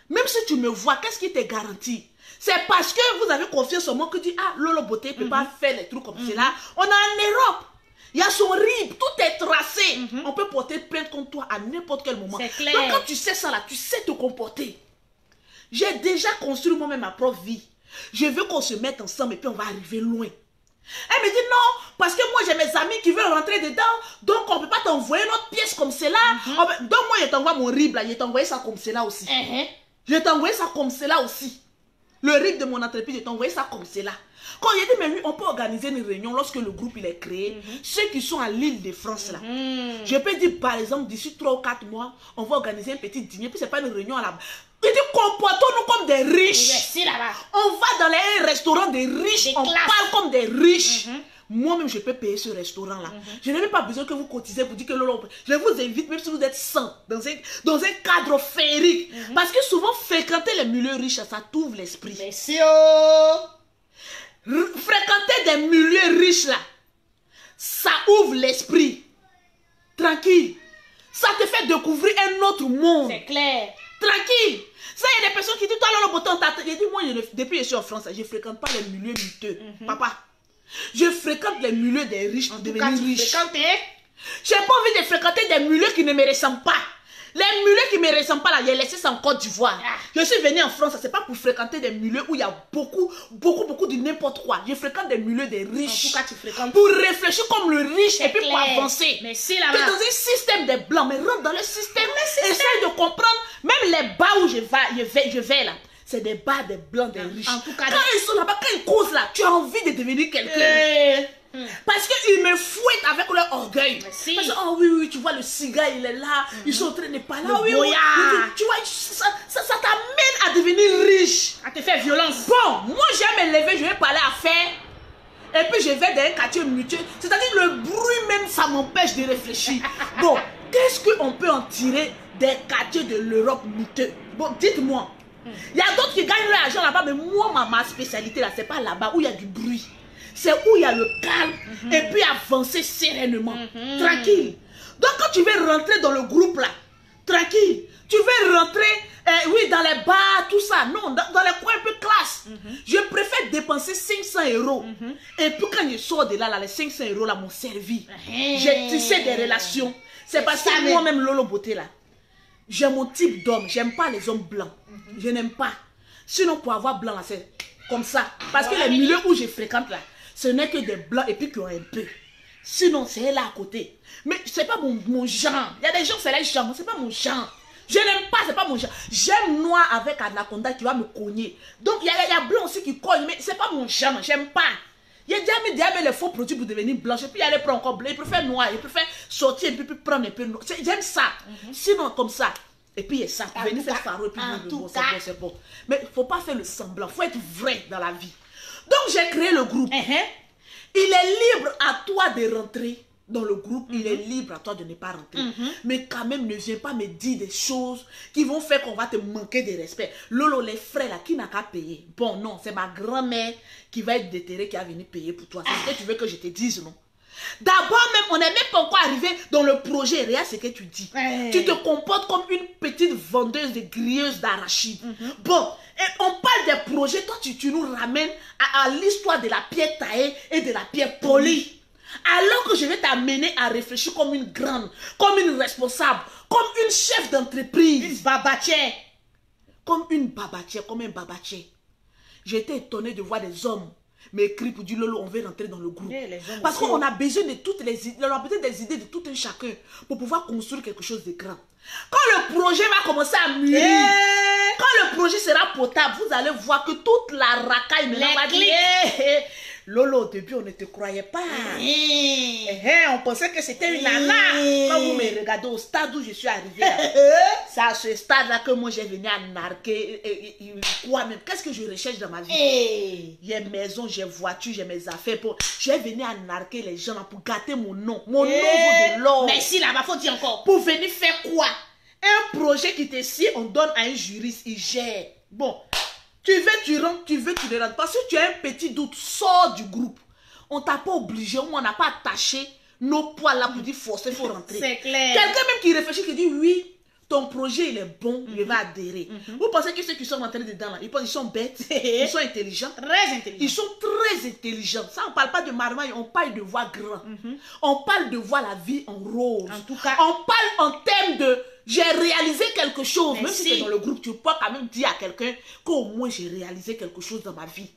Même si tu me vois, qu'est-ce qui te garantit? C'est parce que vous avez confiance en moi que tu dis, ah, Lolo Beauté ne peut pas faire les trucs comme cela. On est en Europe. Il y a son RIB, tout est tracé. On peut porter plainte contre toi à n'importe quel moment. C'est clair. Donc quand tu sais ça là, tu sais te comporter. J'ai déjà construit moi-même ma propre vie. Je veux qu'on se mette ensemble et puis on va arriver loin. Elle me dit non, parce que moi j'ai mes amis qui veulent rentrer dedans, donc on ne peut pas t'envoyer notre pièce comme cela. Donc moi je t'envoie mon RIB là, je t'envoie ça comme cela aussi. Je t'envoie ça comme cela aussi. Le RIB de mon entreprise, je t'envoie ça comme cela. Quand il dit, mais lui, on peut organiser une réunion lorsque le groupe il est créé. Ceux qui sont à l'île de France là. Je peux dire par exemple, d'ici 3 ou 4 mois, on va organiser un petit dîner, puis c'est pas une réunion là-bas. Il dit, comportons-nous comme des riches. Merci là-bas. On va dans les restaurants des riches, on parle comme des riches. Moi-même, je peux payer ce restaurant-là. Je n'ai même pas besoin que vous cotisez pour dire que Lolo, je vous invite, même si vous êtes 100, dans un cadre féerique. Parce que souvent, fréquenter les milieux riches, ça t'ouvre l'esprit. Merci. Fréquenter des milieux riches, là, ça ouvre l'esprit. Tranquille. Ça te fait découvrir un autre monde. C'est clair. Tranquille. Ça, il y a des personnes qui disent, toi, Lolo Beauté, on t'a... J'ai dit, moi, depuis que je suis en France, je ne fréquente pas les milieux miteux. Papa. Je fréquente les milieux des riches pour devenir riche. Je n'ai pas envie de fréquenter des milieux qui ne me ressemblent pas. Les milieux qui ne me ressemblent pas là, j'ai laissé ça en Côte d'Ivoire. Je suis venue en France, c'est pas pour fréquenter des milieux où il y a beaucoup de n'importe quoi. Je fréquente des milieux des riches. En tout cas, tu fréquentes. Pour réfléchir comme le riche et puis pour avancer. Mais si Tu là-bas. es dans un système des blancs, mais rentre dans le système. Essaye de comprendre. Même les bars où je vais là, c'est des bars des blancs, des riches. En tout cas, quand ils sont là-bas, quand ils causent là, tu as envie de devenir quelqu'un. Parce qu'ils me fouettent avec leur orgueil. Si. Parce que, oh oui, tu vois, le cigare, il est là. Ils sont en train de parler. Ah, oui, tu vois, ça t'amène à devenir riche. À te faire violence. Bon, moi, j'aime me lever, je vais parler affaires. Et puis, je vais dans un quartier mutuel. C'est-à-dire, le bruit même, ça m'empêche de réfléchir. Bon, qu'est-ce qu'on peut en tirer des quartiers de l'Europe miteux? Bon, dites-moi. Il y a d'autres qui gagnent leur argent là-bas, mais moi, ma spécialité là, c'est pas là-bas où il y a du bruit. C'est où il y a le calme et puis avancer sereinement, tranquille. Donc quand tu veux rentrer dans le groupe là, tranquille, tu veux rentrer, oui, dans les bars, tout ça, non, dans les coins un peu classe. Je préfère dépenser 500 €. Et puis quand je sors de là, les 500 € là m'ont servi. J'ai tissé des relations. C'est parce que moi-même, Lolo Beauté là, j'ai mon type d'homme, j'aime pas les hommes blancs. Je n'aime pas. Sinon pour avoir blanc là, c'est comme ça. Parce que les milieux où je fréquente là, ce n'est que des blancs et puis qui ont un peu. Sinon, c'est là à côté. Mais c'est pas mon genre. Il y a des gens, c'est les gens, c'est pas mon genre. Je n'aime pas, c'est pas mon genre. J'aime noir avec anaconda qui va me cogner. Donc, il y a blanc aussi qui cogne, mais c'est pas mon genre, j'aime pas. Il y a déjà mis les faux produits pour devenir blanche. Et puis, il y a les prendre encore blanc. Il préfère noir, il préfère sortir et puis prendre un peu noir. J'aime ça. Sinon, comme ça. Et puis, il y a ça. Venir faire faro et puis bon, c'est bon. Mais il ne faut pas faire le semblant. Il faut être vrai dans la vie. Donc, j'ai créé le groupe. Il est libre à toi de rentrer dans le groupe. Il est libre à toi de ne pas rentrer. Mais quand même, ne viens pas me dire des choses qui vont faire qu'on va te manquer de respect. Lolo, les frais là, qui n'a qu'à payer? Bon, non, c'est ma grand-mère qui va être déterrée qui va venir payer pour toi. C'est ce que tu veux que je te dise, non? D'abord même, on n'est même pas encore arrivé dans le projet. Regarde ce que tu dis. Tu te comportes comme une petite vendeuse de grilleuse d'arachide. Bon, et on parle des projets. Toi, tu nous ramènes à l'histoire de la pierre taillée et de la pierre polie. Alors que je vais t'amener à réfléchir comme une grande, comme une responsable, comme une chef d'entreprise. Une babatière. Comme une babatière, comme un babatière. J'ai été étonnée de voir des hommes m'écrit pour dire Lolo, on veut rentrer dans le groupe. Parce qu'on a besoin de toutes les idées, on a besoin des idées de tout un chacun pour pouvoir construire quelque chose de grand. Quand le projet va commencer à mûrir, quand le projet sera potable, vous allez voir que toute la racaille va dire Lolo, au début, on ne te croyait pas. On pensait que c'était une nana. Quand vous me regardez au stade où je suis arrivée, c'est à ce stade-là que moi, j'ai venu à narquer. Quoi même? Qu'est-ce que je recherche dans ma vie? J'ai maison, j'ai voiture, j'ai mes affaires. J'ai venu à narquer les gens là, pour gâter mon nom. Mon nom vaut de l'or. Mais si là-bas, faut dire encore. Pour venir faire quoi? Un projet qui te sied, on donne à un juriste, il gère. Bon. Tu veux, tu rentres, tu veux, tu ne rentres pas. Si tu as un petit doute, sors du groupe. On t'a pas obligé, on n'a pas attaché nos poids là pour dire forcer, il faut rentrer. C'est clair. Quelqu'un même qui réfléchit, qui dit oui, ton projet il est bon, il va adhérer. Vous pensez que ceux qui sont rentrés dedans là, ils sont bêtes, ils sont intelligents. Très intelligents. Ils sont très intelligents. Ça, on ne parle pas de marmaille, on parle de voix grand. On parle de voir la vie en rose. En tout cas, on parle en termes de j'ai réalisé quelque chose. Même si tu es dans le groupe, tu peux quand même dire à quelqu'un qu'au moins j'ai réalisé quelque chose dans ma vie.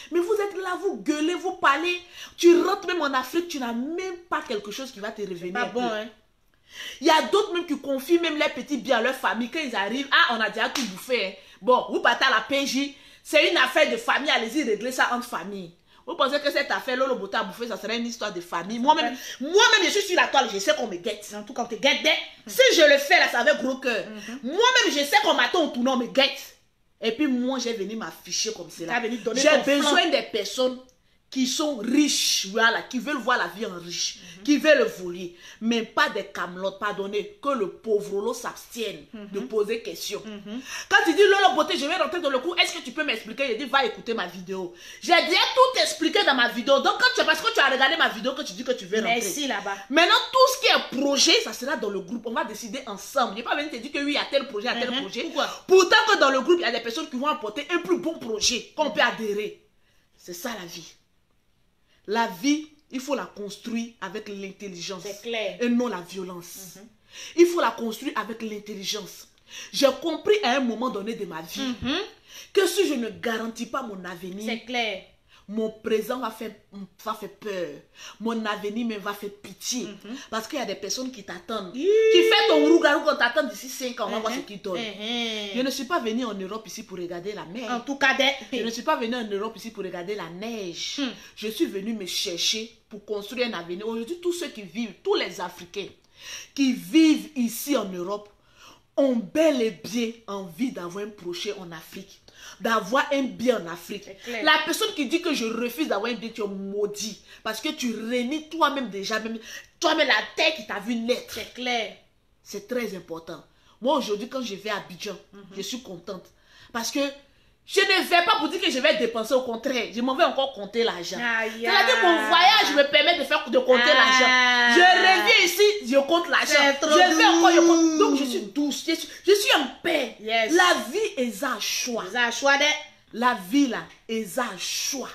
Mais vous êtes là, vous gueulez, vous parlez. Tu rentres même en Afrique, tu n'as même pas quelque chose qui va te revenir. Pas bon, hein. Il y a d'autres même qui confient même les petits biens à leur famille. Quand ils arrivent, ah, on a déjà tout bouffé. Hein. Bon, vous partez à la PJ, c'est une affaire de famille, allez-y régler ça entre famille. Vous pensez que cette affaire, Lolo Beauté à bouffer, ça serait une histoire de famille. Moi-même, je suis sur la toile, je sais qu'on me guette. En tout cas, on te guette. Si je le fais là, c'est avec gros cœur. Moi-même, je sais qu'on m'attend au tournant, on me guette. Et puis moi, j'ai venu m'afficher comme cela. J'ai besoin des personnes qui sont riches, voilà, qui veulent voir la vie en riche, qui veulent voler, mais pas des camelotes, pardonnez, que le pauvre s'abstienne de poser question. Quand tu dis Lolo Beauté, je vais rentrer dans le coup, est-ce que tu peux m'expliquer? Il dit, va écouter ma vidéo. J'ai déjà tout expliqué dans ma vidéo, donc parce que tu as regardé ma vidéo que tu dis que tu veux rentrer. Merci là-bas. Maintenant, tout ce qui est projet, ça sera dans le groupe, on va décider ensemble. Je n'ai pas venu te dire que oui, il y a tel projet, tel projet. Pourquoi? Pourtant que dans le groupe, il y a des personnes qui vont apporter un plus bon projet, qu'on peut adhérer. C'est ça la vie. La vie, il faut la construire avec l'intelligence. C'est clair. Et non la violence. Il faut la construire avec l'intelligence. J'ai compris à un moment donné de ma vie que si je ne garantis pas mon avenir, c'est clair, mon présent va faire peur. Mon avenir me va faire pitié. Parce qu'il y a des personnes qui t'attendent. Qui fait ton rougarou qu'on t'attend d'ici 5 ans. On va voir ce qu'ils donnent. Je ne suis pas venue en Europe ici pour regarder la mer. En tout cas, je ne suis pas venue en Europe ici pour regarder la neige. Je suis venue me chercher pour construire un avenir. Aujourd'hui, tous ceux qui vivent, tous les Africains qui vivent ici en Europe, ont bel et bien envie d'avoir un projet en Afrique. D'avoir un bien en Afrique. La personne qui dit que je refuse d'avoir un bien, tu es maudit. Parce que tu réunis toi-même déjà, toi-même la terre qui t'a vu naître. C'est clair. C'est très important. Moi aujourd'hui, quand je vais à Abidjan, je suis contente. Parce que je ne vais pas pour dire que je vais dépenser, au contraire. Je m'en vais encore compter l'argent. C'est-à-dire que mon voyage me permet de compter l'argent. Je reviens ici, je compte l'argent. Je vais encore, je compte. Donc je suis douce, je suis en paix. Yes. La vie est un choix. La vie là est un choix.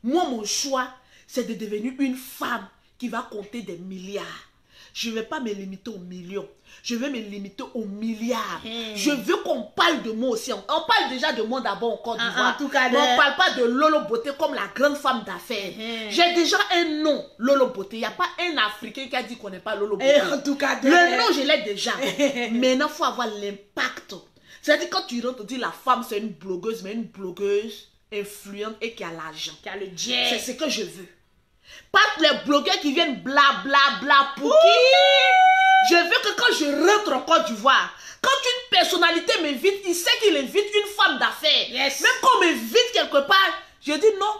Moi, mon choix, c'est de devenir une femme qui va compter des milliards. Je ne vais pas me limiter aux millions. Je vais me limiter aux milliards. Je veux qu'on parle de moi aussi. On parle déjà de moi d'abord en Côte d'Ivoire. En tout cas, mais on ne parle pas de Lolo Beauté comme la grande femme d'affaires. J'ai déjà un nom, Lolo Beauté. Il n'y a pas un Africain qui a dit qu'on n'est pas Lolo Beauté. En tout cas, le nom, je l'ai déjà. Maintenant, il faut avoir l'impact. C'est-à-dire quand tu rentres, tu dis la femme, c'est une blogueuse, mais une blogueuse influente et qui a l'argent. Qui a le jet. C'est ce que je veux. Pas les blogueurs qui viennent bla bla bla pour qui. Je veux que quand je rentre en Côte d'Ivoire, quand une personnalité m'invite, il sait qu'il invite une femme d'affaires. Yes. Même quand on m'invite quelque part, je dis non.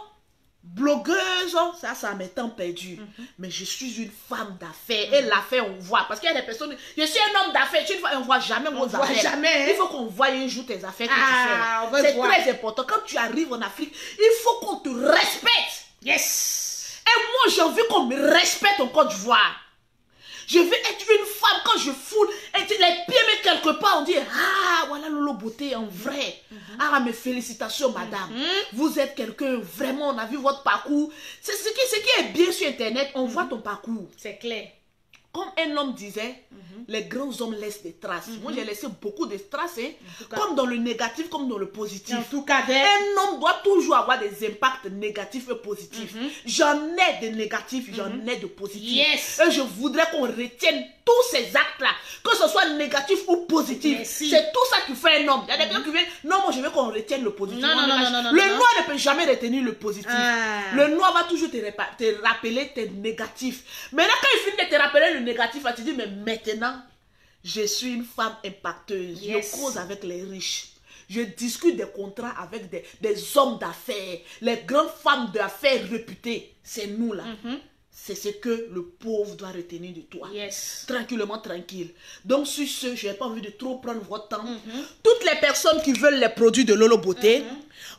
Blogueuse, ça m'est temps perdu. Mais je suis une femme d'affaires. Et l'affaire, on voit. Parce qu'il y a des personnes. Je suis un homme d'affaires. On ne voit jamais vos affaires. Jamais. Il faut qu'on voie un jour tes affaires que tu fais. C'est très important. Quand tu arrives en Afrique, il faut qu'on te respecte. Yes. Et moi, j'ai envie qu'on me respecte en Côte d'Ivoire. Je veux être une femme quand je foule. Et les pieds mais quelque part, on dit ah, voilà Lolo Beauté en vrai. Ah, mes félicitations, madame. Vous êtes quelqu'un, vraiment, on a vu votre parcours. C'est ce qui est bien sur Internet, on voit ton parcours. C'est clair. Comme un homme disait, les grands hommes laissent des traces. Moi, j'ai laissé beaucoup de traces, comme dans le négatif, comme dans le positif. En tout cas, un homme doit toujours avoir des impacts négatifs et positifs. J'en ai de négatifs, j'en ai de positifs. Yes. Et je voudrais qu'on retienne tous ces actes-là, que ce soit négatif ou positif. C'est tout ça qui fait un homme. Il y a des gens qui viennent, non, moi je veux qu'on retienne le positif. Non, le noir ne peut jamais retenir le positif. Le noir va toujours te rappeler tes négatifs. Maintenant, quand il finit de te rappeler le négatif, tu dis, mais maintenant, je suis une femme impacteuse. Je cause avec les riches. Je discute des contrats avec des hommes d'affaires. Les grandes femmes d'affaires réputées. C'est nous là. C'est ce que le pauvre doit retenir de toi. Tranquillement, tranquille. Donc, sur ce, je n'ai pas envie de trop prendre votre temps. Toutes les personnes qui veulent les produits de Lolo Beauté,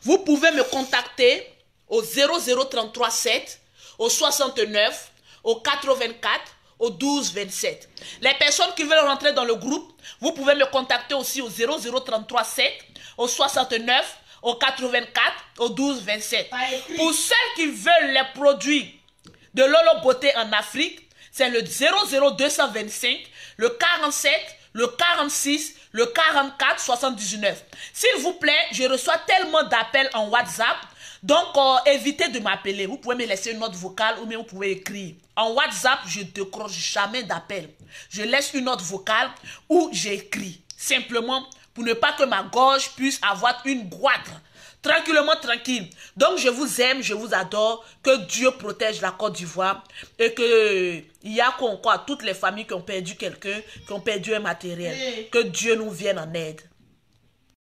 vous pouvez me contacter au 00337, au 69, au 84, au 12 27. Les personnes qui veulent rentrer dans le groupe, vous pouvez me contacter aussi au 00337, au 69, au 84, au 12 27. Pour celles qui veulent les produits de Lolo Beauté en Afrique, c'est le 00225, le 47, le 46, le 44 79. S'il vous plaît, je reçois tellement d'appels en WhatsApp. Donc, évitez de m'appeler. Vous pouvez me laisser une note vocale ou bien vous pouvez écrire. En WhatsApp, je ne décroche jamais d'appel. Je laisse une note vocale ou j'écris. Simplement pour ne pas que ma gorge puisse avoir une goitre. Tranquillement, tranquille. Donc, je vous aime, je vous adore. Que Dieu protège la Côte d'Ivoire. Et que il y a encore toutes les familles qui ont perdu quelqu'un, qui ont perdu un matériel. Que Dieu nous vienne en aide.